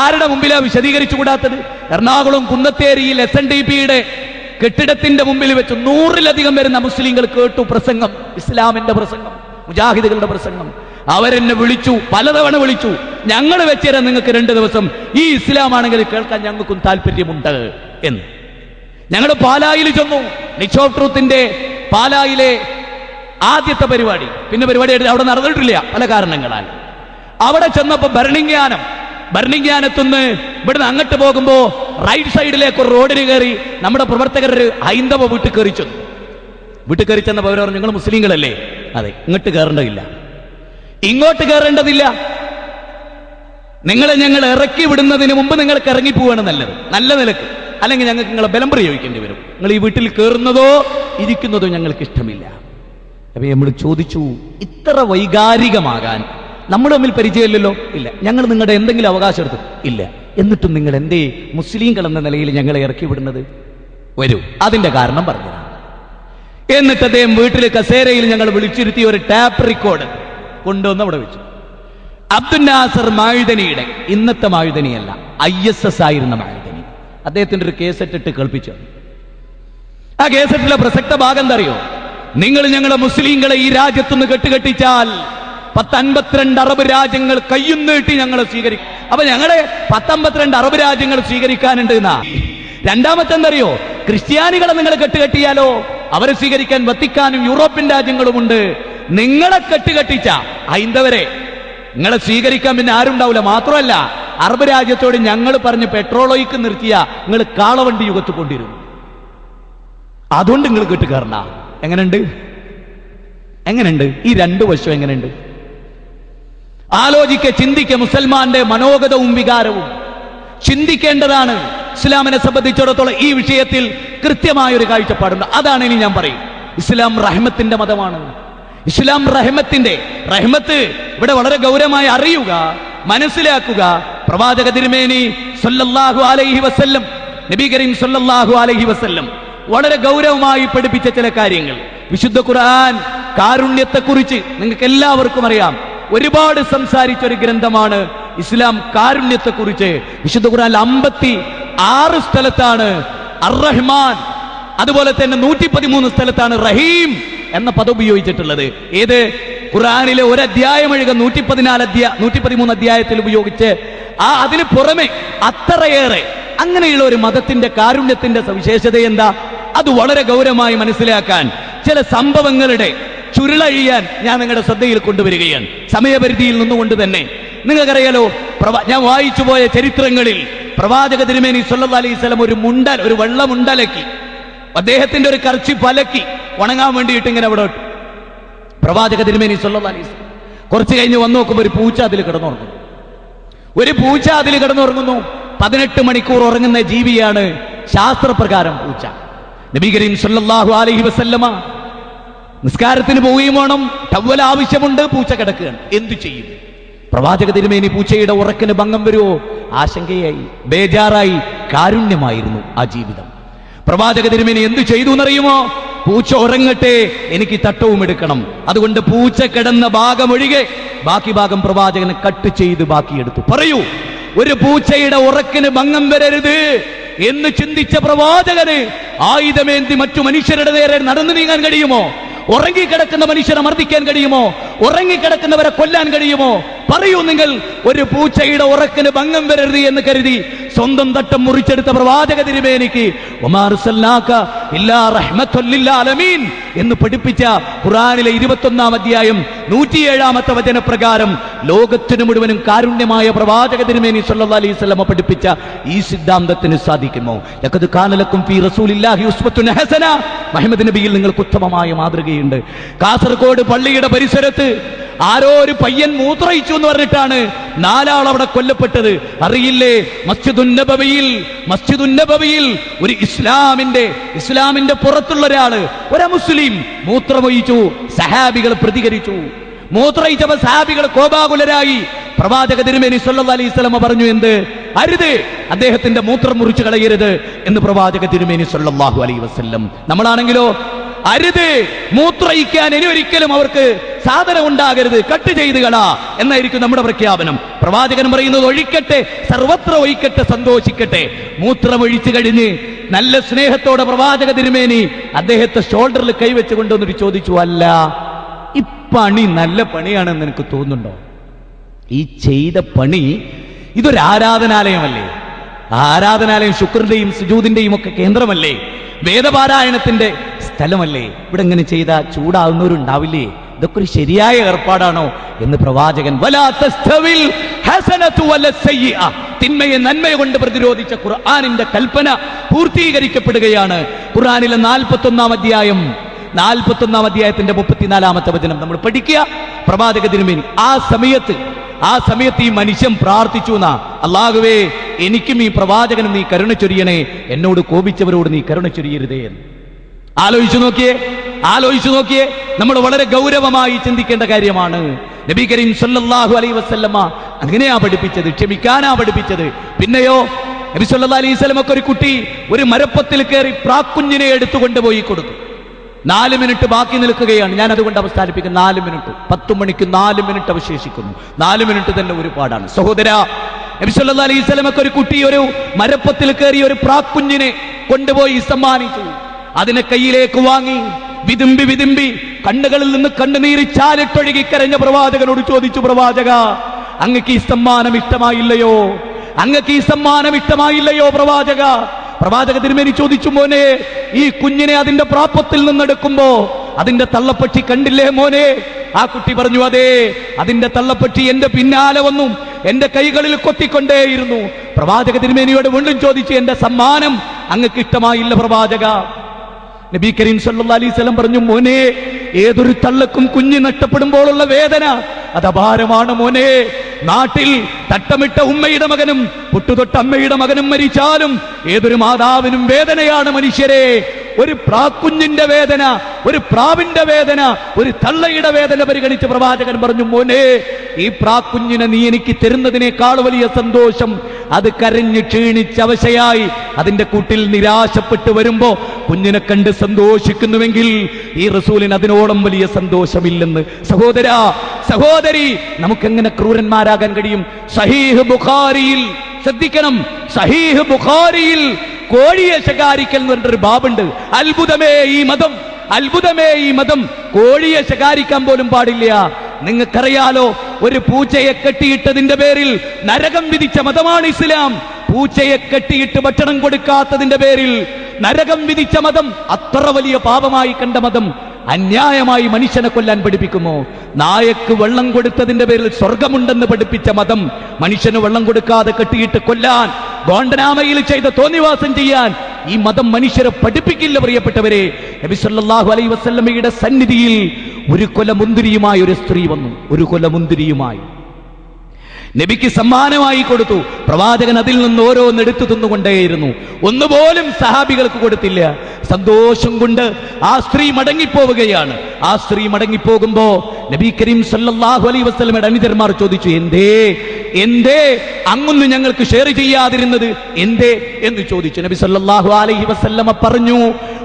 ആരുടെ മുമ്പിലാ വിശദീകരിച്ചുകൂടാത്തത്? എറണാകുളം കുന്നത്തേരിയിൽ SNDPയുടെ കെട്ടിടത്തിന്റെ മുമ്പിൽ വെച്ച് 100-ലധികം വരുന്ന മുസ്ലിങ്ങൾ കേട്ടു പ്രസംഗം, ഇസ്ലാമിന്റെ പ്രസംഗം, മുജാഹിദുകളുടെ പ്രസംഗം. അവരെന്നെ വിളിച്ചു, പലതവണ വിളിച്ചു, ഞങ്ങൾ വെച്ചുതരാം നിങ്ങൾക്ക് 2 ദിവസം, ഈ ഇസ്ലാമാണെങ്കിൽ കേൾക്കാൻ ഞങ്ങൾക്കും താല്പര്യമുണ്ട് എന്ന്. ഞങ്ങൾ പാലായിൽ ചെന്നു. നിച്ച് ഓഫ് ട്രൂത്തിന്റെ പാലായിലെ ആദ്യത്തെ പരിപാടി, പിന്നെ പരിപാടി അവിടെ നടന്നിട്ടില്ല പല കാരണങ്ങളാൽ. അവിടെ ചെന്നപ്പോ ഭരണിങ്കാനത്തുനിന്ന് ഇവിടുന്ന് അങ്ങോട്ട് പോകുമ്പോ റൈറ്റ് സൈഡിലേക്ക് ഒരു റോഡിന് കയറി നമ്മുടെ പ്രവർത്തകർ ഹൈന്ദവ വീട്ടിൽ കയറി ചെന്നു. വീട്ടിൽ കയറി ചെന്നപ്പോൾ അവർ പറഞ്ഞു, നിങ്ങൾ മുസ്ലിങ്ങളല്ലേ? അതെ. ഇങ്ങോട്ട് കയറേണ്ടതില്ല, ഇങ്ങോട്ട് കയറേണ്ടതില്ല, നിങ്ങളെ ഞങ്ങൾ ഇറക്കി വിടുന്നതിന് മുമ്പ് നിങ്ങൾക്ക് ഇറങ്ങിപ്പോവാണ് നല്ലത്, നല്ല നിലക്ക്. അല്ലെങ്കിൽ ഞങ്ങൾക്ക് നിങ്ങളെ ബലം പ്രയോഗിക്കേണ്ടി വരും. നിങ്ങൾ ഈ വീട്ടിൽ കയറുന്നതോ ഇരിക്കുന്നതോ ഞങ്ങൾക്ക് ഇഷ്ടമില്ല. അപ്പൊ നമ്മൾ ചോദിച്ചു, ഇത്ര വൈകാരികമാകാൻ നമ്മൾ തമ്മിൽ പരിചയമില്ലല്ലോ? ഇല്ല. ഞങ്ങൾ നിങ്ങളുടെ എന്തെങ്കിലും അവകാശം എടുത്തു? ഇല്ല. എന്നിട്ടും നിങ്ങൾ എന്തേ മുസ്ലിങ്ങൾ എന്ന നിലയിൽ ഞങ്ങളെ ഇറക്കി വിടുന്നത്? വരൂ, അതിന്റെ കാരണം പറഞ്ഞു. എന്നിട്ട് അദ്ദേഹം വീട്ടിൽ കസേരയിൽ ഞങ്ങൾ വിളിച്ചിരുത്തി ഒരു ടാപ്പ് റെക്കോർഡ് കൊണ്ടുവന്ന് അവിടെ വെച്ചു. അബ്ദുൽ നാസർ മായുധനിയുടെ, ഇന്നത്തെ മായുധനിയല്ല, ISS ആയിരുന്ന മായുധനി, അദ്ദേഹത്തിന്റെ ഒരു കേസറ്റ് ഇട്ട് കേൾപ്പിച്ചു. ആ കേസറ്റിലെ പ്രസക്ത ഭാഗം എന്താ അറിയോ? നിങ്ങൾ ഞങ്ങളെ മുസ്ലിങ്ങളെ ഈ രാജ്യത്തുനിന്ന് കെട്ടുകെട്ടിച്ചാൽ 1052 അറബ് രാജ്യങ്ങൾ കയ്യും നീട്ടി ഞങ്ങളെ സ്വീകരിക്കും. അപ്പൊ ഞങ്ങളെ 1052 അറബ് രാജ്യങ്ങൾ സ്വീകരിക്കാനുണ്ട് എന്നാ. രണ്ടാമത്തെ എന്തറിയോ? ക്രിസ്ത്യാനികളെ നിങ്ങൾ കെട്ടുകെട്ടിയാലോ അവരെ സ്വീകരിക്കാൻ വത്തിക്കാനും യൂറോപ്യൻ രാജ്യങ്ങളുമുണ്ട്. നിങ്ങളെ കെട്ടുകെട്ടിച്ച ഹൈന്ദവരെ നിങ്ങളെ സ്വീകരിക്കാൻ പിന്നെ ആരുണ്ടാവില്ല. മാത്രമല്ല അറബ് രാജ്യത്തോട് ഞങ്ങൾ പറഞ്ഞ് പെട്രോളോയ്ക്ക് നിർത്തിയ നിങ്ങൾ കാളവണ്ടി യുഗത്ത് കൊണ്ടിരും. അതുകൊണ്ട് നിങ്ങൾ കെട്ടുകയറണ്ട. എങ്ങനെയുണ്ട് ഈ രണ്ടു വശം? എങ്ങനെയുണ്ട് ആലോചിക്ക, ചിന്തിക്ക. മുസൽമാന്റെ മനോഗതവും വികാരവും ചിന്തിക്കേണ്ടതാണ്. ഇസ്ലാമിനെ സംബന്ധിച്ചിടത്തോളം ഈ വിഷയത്തിൽ കൃത്യമായൊരു കാഴ്ചപ്പാടുണ്ട്. അതാണ് ഇനി ഞാൻ പറയും. ഇസ്ലാം റഹ്മത്തിന്റെ മതമാണ്. ഇസ്ലാം റഹ്മത്ത് ഇവിടെ വളരെ ഗൗരവമായി അറിയുക, മനസ്സിലാക്കുക. പ്രവാചക തിരുമേനി സല്ലല്ലാഹു അലൈഹി വസല്ലം, നബി കരീം സല്ലല്ലാഹു അലൈഹി വസല്ലം വളരെ ഗൗരവമായി പഠിപ്പിച്ച ചില കാര്യങ്ങൾ. വിശുദ്ധ ഖുർആൻ കാരുണ്യത്തെക്കുറിച്ച് നിങ്ങൾക്ക് എല്ലാവർക്കും അറിയാം, ഒരുപാട് സംസാരിച്ച ഒരു ഗ്രന്ഥമാണ് ഇസ്ലാം കാരുണ്യത്തെക്കുറിച്ച്. വിശുദ്ധ ഖുർആൻ 56 സ്ഥലത്താണ് അർ-റഹ്മാൻ, അതുപോലെ തന്നെ 113 സ്ഥലത്താണ് റഹീം എന്ന പദം ഉപയോഗിച്ചിട്ടുള്ളത്. ഏത് ഖുർആനിലെ ഒരു അധ്യായം ഒഴികെ 113 അധ്യായത്തിൽ ഉപയോഗിച്ച് അതിന് പുറമെ അത്രയേറെ. അങ്ങനെയുള്ള ഒരു മതത്തിന്റെ കാരുണ്യത്തിന്റെ സവിശേഷത എന്താ? അത് വളരെ ഗൗരവമായി മനസ്സിലാക്കാൻ ചില സംഭവങ്ങളുടെ ചുരുളഴിയാൻ ഞാൻ നിങ്ങളുടെ ശ്രദ്ധയിൽ കൊണ്ടുവരികയാണ്. സമയപരിധിയിൽ നിന്നുകൊണ്ട് തന്നെ നിങ്ങൾക്കറിയാലോ, ഞാൻ വായിച്ചു പോയ ചരിത്രങ്ങളിൽ പ്രവാചക തിരുമേനി സല്ലല്ലാഹു അലൈഹി വസല്ലം ഒരു വെള്ളമുണ്ടലക്കി, അദ്ദേഹത്തിന്റെ ഒരു കർച്ചിഫ് അലക്കി ഉണങ്ങാൻ വേണ്ടിയിട്ട് ഇങ്ങനെ അവിടെ ഇട്ടു. പ്രവാചക തിരുമേനി സല്ലല്ലാഹു അലൈഹി വസല്ലം കുറച്ച് കഴിഞ്ഞ് വന്നു നോക്കുമ്പോൾ ഒരു പൂച്ച അതിൽ കിടന്നുറങ്ങുന്നു. 18 മണിക്കൂർ ഉറങ്ങുന്ന ജീവിയാണ് ശാസ്ത്രപ്രകാരം പൂച്ച. നബി കരീം സല്ലല്ലാഹു അലൈഹി വസല്ലമ നിസ്കാരത്തിന് പോവുകയും വേണം, ടവ്വൽ ആവശ്യമുണ്ട്, പൂച്ച കിടക്കുകയാണ്. എന്തു ചെയ്യും? പ്രവാചക തിരുമേനി പൂച്ചയുടെ ഉറക്കിന് ഭംഗം വരുമോ? ആശങ്കയായി, ബേജാറായി. കാരുണ്യമായിരുന്നു ആ ജീവിതം. പ്രവാചക തിരുമേനി എന്തു ചെയ്തു എന്നറിയുമോ? പൂച്ച ഉറങ്ങട്ടെ, എനിക്ക് തട്ടവും എടുക്കണം. അതുകൊണ്ട് പൂച്ച കിടന്ന ഭാഗം ഒഴികെ ബാക്കി ഭാഗം പ്രവാചകന് കട്ട് ചെയ്ത് ബാക്കിയെടുത്തു. പറയൂ, ഒരു പൂച്ചയുടെ ഉറക്കിന് ഭംഗം വരരുത് എന്ന് ചിന്തിച്ച പ്രവാചകന് ആയുധമേന്തി മറ്റു മനുഷ്യരുടെ നേരെ നടന്നു നീങ്ങാൻ കഴിയുമോ? ഉറങ്ങിക്കിടക്കുന്ന മനുഷ്യരെ മർദ്ദിക്കാൻ കഴിയുമോ? ഉറങ്ങിക്കിടക്കുന്നവരെ കൊല്ലാൻ കഴിയുമോ? പറയൂ നിങ്ങൾ. ഒരു പൂച്ചയുടെ ഉറക്കിന് ഭംഗം വരരുത് എന്ന് കരുതി സ്വന്തം തട്ടം മുറിച്ചെടുത്ത പ്രവാചക തിരുമേനിക്ക് എന്ന് പഠിപ്പിച്ച ഖുർആനിലെ 21-ാം അധ്യായം 107-ാമത്തെ വചനപ്രകാരം ലോകത്തിന് മുഴുവനും കാരുണ്യമായ പ്രവാചക തിരുമേനി സല്ലല്ലാഹു അലൈഹി വസല്ലം പഠിപ്പിച്ച ഈ സിദ്ധാന്തത്തിന് സാധിക്കുമോ? ലഖദ് കാന ലക്കും ഫീ റസൂലില്ലാഹി ഉസ്വത്തുൻ ഹസന. മുഹമ്മദ് നബിയിൽ നിങ്ങൾക്ക് ഉത്തമമായ മാതൃകയുണ്ട്. കാസർഗോഡ് പള്ളിയുടെ പരിസരത്ത് ആരോ ഒരു പയ്യൻ മൂത്രയിച്ചു എന്ന് പറഞ്ഞിട്ടാണ് 4 ആൾ അവിടെ കൊല്ലപ്പെട്ടത്. അറിയില്ലേ? മസ്ജിദുൻ നബവിയിൽ ഒരു ഇസ്ലാമിന്റെ പുറത്തുള്ള ഒരാള്, ഒരു മുസ്ലിം മൂത്രമൊഴിച്ചു. സഹാബികൾ പ്രതികരിച്ചു. മൂത്രയിച്ചപ്പോൾ സഹാബികൾ കോപാകുലരായി. പ്രവാചക തിരുമേനി സല്ലല്ലാഹു അലൈഹി വസല്ലം പറഞ്ഞു, എന്ത്? അരുത്, അദ്ദേഹത്തിന്റെ മൂത്രം മുറിച്ചു കളയരുത് എന്ന് പ്രവാചക തിരുമേനി സല്ലല്ലാഹു അലൈഹി വസല്ലം. നമ്മളാണെങ്കിലോ അരുത്, മൂത്രയിക്കാൻ ഇനി ഒരിക്കലും അവർക്ക് സാധനം ഉണ്ടാകരുത്, കട്ട് ചെയ്ത് കളാ എന്നായിരിക്കും നമ്മുടെ പ്രഖ്യാപനം. പ്രവാചകൻ പറയുന്നത് ഒഴിക്കട്ടെ, സർവത്ര ഒഴിക്കട്ടെ, സന്തോഷിക്കട്ടെ. മൂത്രമൊഴിച്ചു കഴിഞ്ഞ് നല്ല സ്നേഹത്തോടെ പ്രവാചക തിരുമേനി അദ്ദേഹത്തെ ഷോൾഡറിൽ കൈവച്ച് കൊണ്ടുവന്നിട്ട് ചോദിച്ചു, അല്ല ഈ പണി നല്ല പണിയാണെന്ന് എനിക്ക് തോന്നുന്നുണ്ടോ? ഈ ചെയ്ത പണി ഇതൊരു ആരാധനാലയമല്ലേ? ആരാധനാലയം ശുക്രിന്റെയും സുജൂദിന്റെയും ഒക്കെ കേന്ദ്രമല്ലേ? വേദപാരായണത്തിന്റെ സ്ഥലമല്ലേ? ഇവിടെ ഇങ്ങനെ ചെയ്താൽ ചൂടാവുന്നവരുണ്ടാവില്ലേ? ഇതൊക്കെ ഒരു ശരിയായ ഏർപ്പാടാണോ എന്ന് പ്രവാചകൻ തിന്മയെ നന്മയെ കൊണ്ട് പ്രതിരോധിച്ച ഖുർആനിന്റെ കൽപ്പന പൂർത്തീകരിക്കപ്പെടുകയാണ്. ഖുർആനിലെ 41-ാം അധ്യായത്തിന്റെ 34-ാമത്തെ വചനം നമ്മൾ പഠിക്കുക. പ്രവാചക തിരുമേനി ആ സമയത്ത് ഈ മനുഷ്യൻ പ്രാർത്ഥിച്ചു എന്നാ, അല്ലാഹുവേ എനിക്കും ഈ പ്രവാചകനും നീ കരുണ ചൊരിയണേ, എന്നോട് കോപിച്ചവരോട് നീ കരുണ ചൊരിയരുതേ എന്ന്. ആലോചിച്ചു നോക്കിയേ. നമ്മൾ വളരെ ഗൗരവമായി ചിന്തിക്കേണ്ട കാര്യമാണ്. നബി കരീം സല്ലല്ലാഹു അലൈഹി വസല്ലമ അങ്ങനെയാ പഠിപ്പിച്ചത്, ക്ഷമിക്കാനാ പഠിപ്പിച്ചത്. പിന്നെയോ നബി സല്ലല്ലാഹു അലൈഹി വസല്ലമക്ക് ഒരു കുട്ടി ഒരു മരപ്പത്തിൽ കയറി പ്രാക്കുഞ്ഞിനെ എടുത്തുകൊണ്ടുപോയി കൊടുത്തു. 4 മിനിറ്റ് ബാക്കി നിൽക്കുകയാണ്. ഞാൻ അതുകൊണ്ട് അവസാനിപ്പിക്കുന്നു. 4 മിനിറ്റ്, 10 മണിക്ക് 4 മിനിറ്റ് അവശേഷിക്കുന്നു. 4 മിനിറ്റ് തന്നെ ഒരുപാടാണ് സഹോദരാ. നബി സല്ലല്ലാഹു അലൈഹി വസല്ലമക്ക് ഒരു കുട്ടി ഒരു മരപ്പത്തിൽ കയറി ഒരു പ്രാക്കുഞ്ഞിനെ കൊണ്ടുപോയി സമ്മാനിച്ചു. അതിനെ കയ്യിലേക്ക് വാങ്ങി വിതുമ്പി വിതുമ്പി കണ്ണുകളിൽ നിന്ന് കണ്ണുനീര് ചാലിട്ടൊഴുകി കരഞ്ഞ പ്രവാചകനോട് ചോദിച്ചു, പ്രവാചക, അങ്ങക്ക് ഈ സമ്മാനം ഇഷ്ടമായില്ലയോ? അങ്ങക്ക് ഈ സമ്മാനം ഇഷ്ടമായില്ലയോ പ്രവാചക? പ്രവാചക തിരുമേനി ചോദിച്ചു, മോനെ, ഈ കുഞ്ഞിനെ അതിന്റെ പ്രാപ്പത്തിൽ നിന്നെടുക്കുമ്പോ അതിന്റെ തള്ളപ്പട്ടി കണ്ടില്ലേ മോനെ? ആ കുട്ടി പറഞ്ഞു, അതെ, അതിന്റെ തള്ളപ്പട്ടി എന്റെ പിന്നാലെ വന്നു എന്റെ കൈകളിൽ കൊത്തിക്കൊണ്ടേയിരുന്നു. പ്രവാചക തിരുമേനിയോട് വീണ്ടും ചോദിച്ചു, എന്റെ സമ്മാനം അങ്ങക്ക് ഇഷ്ടമായില്ല പ്രവാചക? നബി കരീം സല്ലല്ലാഹു അലൈഹി വസല്ലം പറഞ്ഞു, മോനെ, ഏതൊരു തള്ളക്കും കുഞ്ഞ് നഷ്ടപ്പെടുമ്പോഴുള്ള വേദന അത് അപാരമാണ് മോനെ. നാട്ടിൽ തട്ടമിട്ട ഉമ്മയുടെ മകനും പുട്ടുതൊട്ട അമ്മയുടെ മകനും മരിച്ചാലും ഏതൊരു മാതാവിനും വേദനയാണ് മനുഷ്യരെ. ഒരു പ്രാക്കുഞ്ഞിന്റെ വേദന, ഒരു പ്രാവിന്റെ വേദന, ഒരു തള്ളയുടെ വേദന പരിഗണിച്ച് പ്രവാചകൻ പറഞ്ഞു, മോനെ, ഈ പ്രാക്കുഞ്ഞിനെ നീ എനിക്ക് തരുന്നതിനേക്കാൾ വലിയ സന്തോഷം അത് കരഞ്ഞ് ക്ഷീണിച്ച് അവശയായി അതിന്റെ കൂട്ടിൽ നിരാശപ്പെട്ടു വരുമ്പോ കുഞ്ഞിനെ കണ്ട് സന്തോഷിക്കുന്നുവെങ്കിൽ ഈ റസൂലിന് അതിനോളം വലിയ സന്തോഷമില്ലെന്ന്. സഹോദരാ, സഹോദരി, നമുക്കെങ്ങനെ ക്രൂരന്മാരാകാൻ കഴിയും? സഹീഹ് ബുഖാരിയിൽ ശ്രദ്ധിക്കണം, സഹീഹ് ബുഖാരിയിൽ കോഴിയെ ശകാരിക്കൽ എന്ന് പറഞ്ഞൊരു ബാബുണ്ട്. അത്ഭുതമേ ഈ മതം, അത്ഭുതമേ ഈ മതം. കോഴിയെ ശകാരിക്കാൻ പോലും പാടില്ല. നിങ്ങൾക്കറിയാലോ, ഒരു പൂച്ചയെ കെട്ടിയിട്ടതിന്റെ പേരിൽ നരകം വിധിച്ച മതമാണ് ഇസ്ലാം. പൂച്ചയെ കെട്ടിയിട്ട് ഭക്ഷണം കൊടുക്കാത്തതിന്റെ പേരിൽ നരകം വിധിച്ച മതം, അത്ര വലിയ പാപമായി കണ്ട മതം അന്യായമായി മനുഷ്യനെ കൊല്ലാൻ പഠിപ്പിക്കുമോ? നായക്ക് വെള്ളം കൊടുത്തതിന്റെ പേരിൽ സ്വർഗമുണ്ടെന്ന് പഠിപ്പിച്ച മതം മനുഷ്യന് വെള്ളം കൊടുക്കാതെ കെട്ടിയിട്ട് കൊല്ലാൻ, ഗോണ്ടനാമയിൽ ചെയ്ത തോന്നിവാസം ചെയ്യാൻ ഈ മതം മനുഷ്യരെ പഠിപ്പിക്കില്ല. പ്രിയപ്പെട്ടവരെ, നബി സല്ലല്ലാഹു അലൈഹി വസല്ലമയുടെ സന്നിധിയിൽ ഒരു കൊല മുന്തിരിയുമായി ഒരു സ്ത്രീ വന്നു. ഒരു കൊല മുന്തിരിയുമായി നബിക്ക് സമ്മാനമായി കൊടുത്തു. പ്രവാചകൻ അതിൽ നിന്ന് ഓരോന്നെടുത്തു തിന്നുകൊണ്ടേയിരുന്നു. ഒന്നുപോലും സഹാബികൾക്ക് കൊടുത്തില്ല. സന്തോഷം കൊണ്ട് ആ സ്ത്രീ മടങ്ങിപ്പോവുകയാണ്. ആ സ്ത്രീ മടങ്ങിപ്പോകുമ്പോ നബി കരീം സല്ലല്ലാഹു അലൈഹി വസല്ലമയുടെ അനുചരന്മാർ ചോദിച്ചു, എന്തേ അങ്ങൊന്നും ഞങ്ങൾക്ക് ഷെയർ ചെയ്യാതിരുന്നത് എന്തേ എന്ന് ചോദിച്ചു. നബി സല്ലല്ലാഹു അലൈഹി വസല്ലമ പറഞ്ഞു,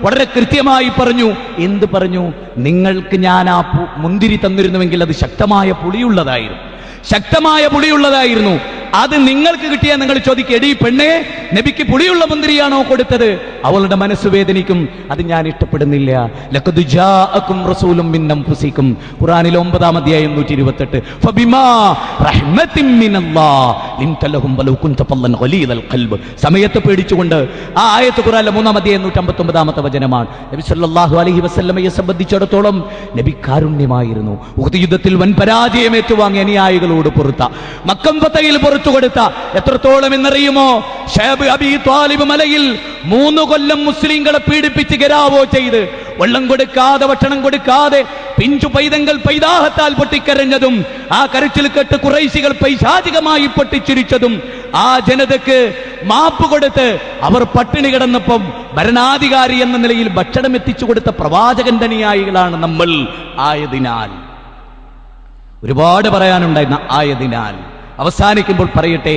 വളരെ കൃത്യമായി പറഞ്ഞു. എന്ത് പറഞ്ഞു? നിങ്ങൾക്ക് ഞാൻ ആ മുന്തിരി തന്നിരുന്നുവെങ്കിൽ അത് ശക്തമായ പുളിയുള്ളതായിരുന്നു, ശക്തമായ പുളിയുള്ളതായിരുന്നു. അത് നിങ്ങൾക്ക് കിട്ടിയാൽ നിങ്ങൾ ചോദിക്കും, എടീ പെണ്ണേ, നബിക്ക് പുളിയുള്ള മുന്തിരിയാണോ കൊടുത്തത്? അവളുടെ മനസ്സ് വേദനിക്കും. അത് ഞാൻ ഇഷ്ടപ്പെടുന്നില്ല. ലഖദ് ജാഅകും റസൂലും മിൻ അൻഫുസികും, ഖുർആനിലെ 9-ാം അധ്യായം 128. ഫബിമാ റഹ്മത്തിൻ മിനല്ലാഹ് ലിൻത ലഹും വലൗ കുൻത ഫല്ലൻ ഖലീലൽ ഖൽബ്. സമയത്തെ പേടിച്ചുകൊണ്ട് ആ ആയത്ത് ഖുർആനിലെ 3-ാം അധ്യായം 159-ാമത്തെ വചനമാണ്. നബി സല്ലല്ലാഹു അലൈഹി വസല്ലമയെ സംബന്ധിച്ചിടത്തോളം നബി കാരുണ്യമായിരുന്നു. ഉഹദ് യുദ്ധത്തിൽ വൻ പരാജയം ഏറ്റുവാങ്ങിയ അനുയായികളോട് പുറത്ത, മക്കം ഫതഹിൽ പുറത്തു കൊടുത്ത എത്രത്തോളം എന്നറിയുമോ? ശൈബ് അബീ ത്വാലിബ് മലയിൽ 3 കൊല്ലം മുസ്ലിങ്ങളെ പീഡിപ്പിച്ച് ഗരാവോ ചെയ്ത് വെള്ളം കൊടുക്കാതെ ഭക്ഷണം കൊടുക്കാതെ പിഞ്ചു പൈതങ്ങൾ പൈതാഹത്താൽ പൊട്ടിക്കരഞ്ഞതും ആ കരച്ചിൽ കെട്ട് ഖുറൈശികൾ പൈശാചികമായി പൊട്ടിച്ചിരിച്ചതും ആ ജനതയ്ക്ക് മാപ്പ് കൊടുത്ത് അവർ പട്ടിണി കിടന്നപ്പം ഭരണാധികാരി എന്ന നിലയിൽ ഭക്ഷണം എത്തിച്ചു കൊടുത്ത പ്രവാചകന്റെ അനുയായികളാണ് നമ്മൾ. ആയതിനാൽ ഒരുപാട് പറയാനുണ്ടായിരുന്ന ആയതിനാൽ അവസാനിക്കുമ്പോൾ പറയട്ടെ,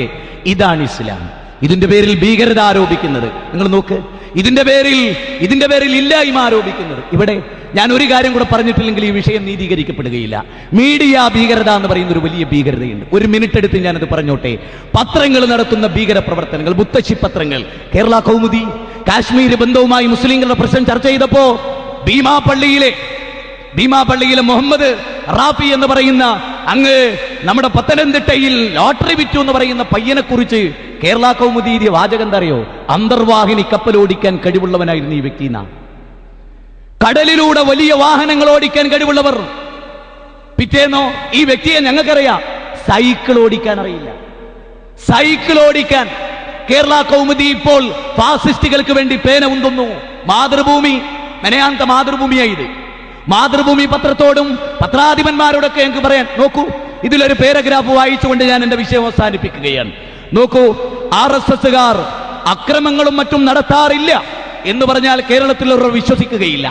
ഇതാണ് ഇസ്ലാം. ഇതിന്റെ പേരിൽ ഭീകരത ആരോപിക്കുന്നത് നിങ്ങൾ നോക്ക്, ഇതിന്റെ പേരിൽ ഇല്ലായ്മ ആരോപിക്കുന്നത്. ഇവിടെ ഞാൻ ഒരു കാര്യം കൂടെ പറഞ്ഞിട്ടില്ലെങ്കിൽ ഈ വിഷയം നീതീകരിക്കപ്പെടുകയില്ല. മീഡിയ ഭീകരത എന്ന് പറയുന്ന ഒരു വലിയ ഭീകരതയുണ്ട്. 1 മിനിറ്റ് എടുത്ത് ഞാനത് പറഞ്ഞോട്ടെ. പത്രങ്ങൾ നടത്തുന്ന ഭീകര പ്രവർത്തനങ്ങൾ, മുത്തശ്ശി പത്രങ്ങൾ, കേരള കൗമുദി കാശ്മീർ ബന്ധവുമായി മുസ്ലിങ്ങളുടെ പ്രശ്നം ചർച്ച ചെയ്തപ്പോ ഭീമാപള്ളിയിലെ മുഹമ്മദ് റാഫി എന്ന് പറയുന്ന അങ്ങ് നമ്മുടെ പത്തനംതിട്ടയിൽ ലോട്ടറി വിറ്റു എന്ന് പറയുന്ന പയ്യനെ കുറിച്ച് കേരള കൗമുദി എഴുതിയ വാചകം എന്താ അറിയോ? അന്തർവാഹിനി കപ്പൽ ഓടിക്കാൻ കഴിവുള്ളവനായിരുന്നു ഈ വ്യക്തി. കടലിലൂടെ വലിയ വാഹനങ്ങൾ ഓടിക്കാൻ കഴിവുള്ളവർ. പിറ്റേന്നോ ഈ വ്യക്തിയെ ഞങ്ങൾക്കറിയാം, സൈക്കിൾ ഓടിക്കാൻ അറിയില്ല. സൈക്കിൾ ഓടിക്കാൻ കേരള കൗമുദി ഇപ്പോൾ ഫാസിസ്റ്റുകൾക്ക് വേണ്ടി പേന ഉന്തുന്നു. മാതൃഭൂമി മെനയാന്ത മാതൃഭൂമിയായത്. മാതൃഭൂമി പത്രത്തോടും പത്രാധിപന്മാരോടൊക്കെ ഞങ്ങൾക്ക് പറയാൻ നോക്കൂ, ഇതിലൊരു പാരഗ്രാഫ് വായിച്ചുകൊണ്ട് ഞാൻ എന്റെ വിഷയം അവസാനിപ്പിക്കുകയാണ്. നോക്കൂ, RSSകാർ അക്രമങ്ങളും മറ്റും നടത്താറില്ല എന്ന് പറഞ്ഞാൽ കേരളത്തിലുള്ളവർ വിശ്വസിക്കുകയില്ല.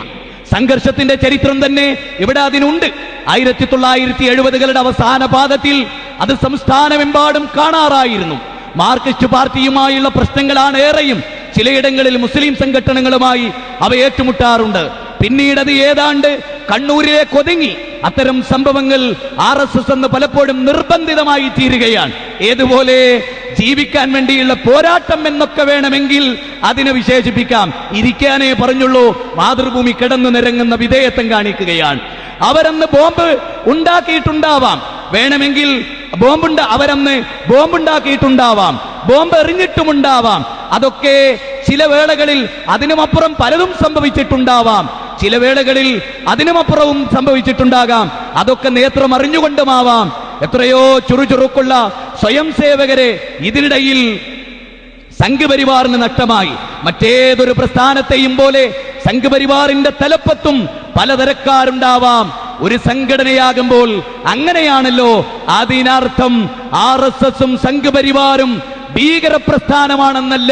സംഘർഷത്തിന്റെ ചരിത്രം തന്നെ ഇവിടെ അതിനുണ്ട്. 1970കളുടെ അവസാന പാദത്തിൽ അത് സംസ്ഥാനമെമ്പാടും കാണാറായിരുന്നു. മാർക്സിസ്റ്റ് പാർട്ടിയുമായുള്ള പ്രശ്നങ്ങളാണ് ഏറെയും. ചിലയിടങ്ങളിൽ മുസ്ലിം സംഘടനകളുമായി അവ ഏറ്റുമുട്ടാറുണ്ട്. പിന്നീട് അത് ഏതാണ്ട് കണ്ണൂരിലേക്ക് ഒതുങ്ങി. അത്തരം സംഭവങ്ങൾ RSS എന്ന് പലപ്പോഴും നിർബന്ധിതമായി തീരുകയാണ്. ഏതുപോലെ ജീവിക്കാൻ വേണ്ടിയുള്ള പോരാട്ടം എന്നൊക്കെ വേണമെങ്കിൽ അതിനെ വിശേഷിപ്പിക്കാം. ഇരിക്കാനേ പറഞ്ഞുള്ളൂ. മാതൃഭൂമി കിടന്നു നിരങ്ങുന്ന വിധേയത്വം കാണിക്കുകയാണ്. അവരന്ന് ബോംബ് ഉണ്ടാക്കിയിട്ടുണ്ടാവാം, വേണമെങ്കിൽ അവരന്ന് ബോംബുണ്ടാക്കിയിട്ടുണ്ടാവാം, ബോംബ് എറിഞ്ഞിട്ടുമുണ്ടാവാം. അതൊക്കെ ചില വേളകളിൽ അതിനുമപ്പുറം പലതും സംഭവിച്ചിട്ടുണ്ടാവാം, ചില വേളകളിൽ അതിനുമപ്പുറവും സംഭവിച്ചിട്ടുണ്ടാകാം. അതൊക്കെ നേത്രം അറിഞ്ഞുകൊണ്ടുമാവാം. എത്രയോ ചുറുചുറുക്കുള്ള സ്വയം സേവകരെ ഇതിനിടയിൽ സംഘപരിവാറിന് നഷ്ടമായി. മറ്റേതൊരു പ്രസ്ഥാനത്തെയും പോലെ സംഘപരിവാറിന്റെ തലപ്പത്തും പലതരക്കാരുണ്ടാവാം. ഒരു സംഘടനയാകുമ്പോൾ അങ്ങനെയാണല്ലോ. അതിനർത്ഥം RSSും സംഘപരിവാറും ഭീകര പ്രസ്ഥാനമാണെന്നല്ല.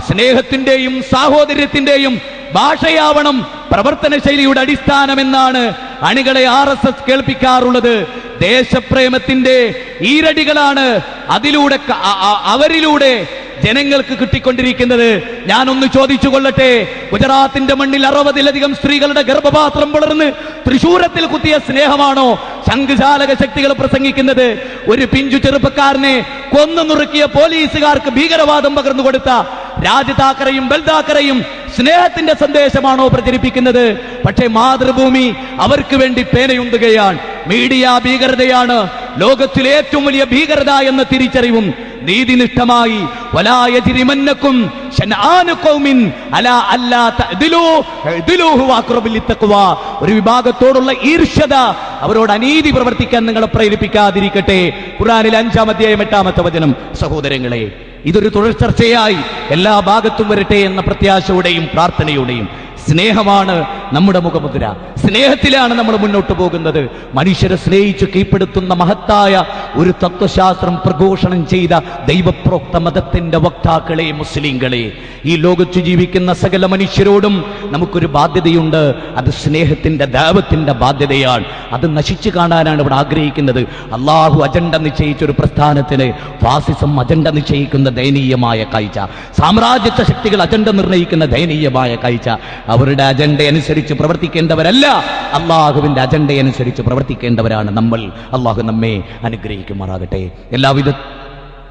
സ്നേഹത്തിന്റെയും സാഹോദര്യത്തിന്റെയും ഭാഷയാവണം പ്രവർത്തന ശൈലിയുടെ അടിസ്ഥാനമെന്നാണ് അണികളെ RSS കേൾപ്പിക്കാറുള്ളത്. ദേശപ്രേമത്തിന്റെ ഈരടികളാണ് അവരിലൂടെ ജനങ്ങൾക്ക് കിട്ടിക്കൊണ്ടിരിക്കുന്നത്. ഞാനൊന്ന് ചോദിച്ചു കൊള്ളട്ടെ, ഗുജറാത്തിന്റെ മണ്ണിൽ 60-ലധികം സ്ത്രീകളുടെ ഗർഭപാത്രം വളർന്ന് തൃശൂരത്തിൽ കുത്തിയ സ്നേഹമാണോ സംഘചാലക ശക്തികൾ പ്രസംഗിക്കുന്നത്? ഒരു പിഞ്ചു ചെറുപ്പക്കാരനെ കൊന്നു നുറുക്കിയ പോലീസുകാർക്ക് ഭീകരവാദം പകർന്നു കൊടുത്ത രാജ് താക്കറെയും ബൽ താക്കറെയും സ്നേഹത്തിന്റെ സന്ദേശമാണോ പ്രചരിപ്പിക്കുന്നത്? പക്ഷേ മാതൃഭൂമി അവർക്ക് വേണ്ടി പേനയുണ്ടുകയാണ്. മീഡിയ ഭീകരതയാണ് ലോകത്തിലെ ഏറ്റവും വലിയ ഭീകരത എന്ന തിരിച്ചറിവും നീതിനിഷ്ഠമായി ഒരു വിഭാഗത്തോടുള്ള ഈർഷ്യത, അവരോട് അനീതി പ്രവർത്തിക്കാൻ നിങ്ങളെ പ്രേരിപ്പിക്കാതിരിക്കട്ടെ. ഖുർആനിൽ 5-ാം അധ്യായം 8-ാമത്തെ വചനം. സഹോദരങ്ങളെ, ഇതൊരു തുടർ ചർച്ചയായി എല്ലാ ഭാഗത്തും വരട്ടെ എന്ന പ്രത്യാശയോടെയും പ്രാർത്ഥനയോടെയും. സ്നേഹമാണ് നമ്മുടെ മുഖമുദ്ര. സ്നേഹത്തിലാണ് നമ്മൾ മുന്നോട്ട് പോകുന്നത്. മനുഷ്യരെ സ്നേഹിച്ച് കീഴ്പ്പെടുത്തുന്ന മഹത്തായ ഒരു തത്വശാസ്ത്രം പ്രഘോഷണം ചെയ്ത ദൈവപ്രോക്ത മതത്തിന്റെ വക്താക്കളെ, മുസ്ലിങ്ങളെ, ഈ ലോകത്ത് ജീവിക്കുന്ന സകല മനുഷ്യരോടും നമുക്കൊരു ബാധ്യതയുണ്ട്. അത് സ്നേഹത്തിന്റെ ദാവത്തിന്റെ ബാധ്യതയാണ്. അത് നശിച്ചു കാണാനാണ് ഇവിടെ ആഗ്രഹിക്കുന്നത്. അള്ളാഹു അജണ്ട നിശ്ചയിച്ചൊരു പ്രസ്ഥാനത്തിന് ഫാസിസം അജണ്ട നിശ്ചയിക്കുന്ന ദയനീയമായ കാഴ്ച, സാമ്രാജ്യത്വ ശക്തികൾ അജണ്ട നിർണ്ണയിക്കുന്ന ദയനീയമായ കാഴ്ച. അവരുടെ അജണ്ട അനുസരിച്ച് പ്രവർത്തിക്കേണ്ടവരല്ല, അള്ളാഹുവിന്റെ അജണ്ട അനുസരിച്ച് പ്രവർത്തിക്കേണ്ടവരാണ് നമ്മൾ. അള്ളാഹു നമ്മെ അനുഗ്രഹിക്കുമാറാകട്ടെ.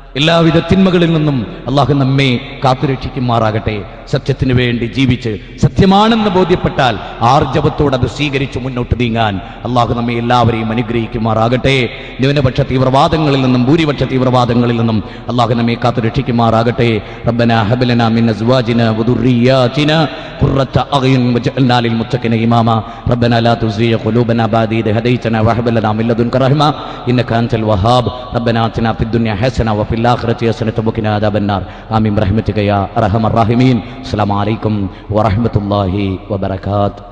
എല്ലാവിധ തിന്മകളിൽ നിന്നും അള്ളാഹു നമ്മെ കാത്തുരക്ഷിക്കുമാറാകട്ടെ. സത്യത്തിന് വേണ്ടി ജീവിച്ച് സത്യമാണെന്ന് ബോധ്യപ്പെട്ടാൽ ആർജവത്തോടെ അത് സ്വീകരിച്ച് മുന്നോട്ട് നീങ്ങാൻ അള്ളാഹു നമ്മെ എല്ലാവരെയും അനുഗ്രഹിക്കുമാറാകട്ടെ. ന്യൂനപക്ഷ തീവ്രവാദങ്ങളിൽ നിന്നും ഭൂരിപക്ഷ തീവ്രവാദങ്ങളിൽ നിന്നും അള്ളാഹു നമ്മെ കാത്തുരക്ഷിക്കുമാറാകട്ടെ. റബ്ബനാ ഹബ് ലനാ മിൻ അസ്വാജിനാ വദുർരിയാതിനാ ഖുർറത അഅ്യുൻ വജഅൽനാ ലിൽ മുത്തഖീന ഇമാമാ. റബ്ബനാ ലാ തുസ്ഗിഹ് ഖുലൂബനാ ബഅദ ഇദ് ഹദൈതനാ വഹബ് ലനാ മിൻ ലദുൻക റഹ്മ ഇന്നക അൻതൽ വഹാബ്. റബ്ബനാ ആതിനാ ഫിദ് ദുനിയ ഹസന വഫിൽ ആഖിറതി ഹസനത വഖിനാ അദാബന്നാർ. ആമീൻ ബിറഹ്മതിക യാ അർഹമർ റഹീമീൻ. അസ്സലാമു അലൈക്കും വറഹ്മത്തുള്ളാഹി വബറകാതുഹു.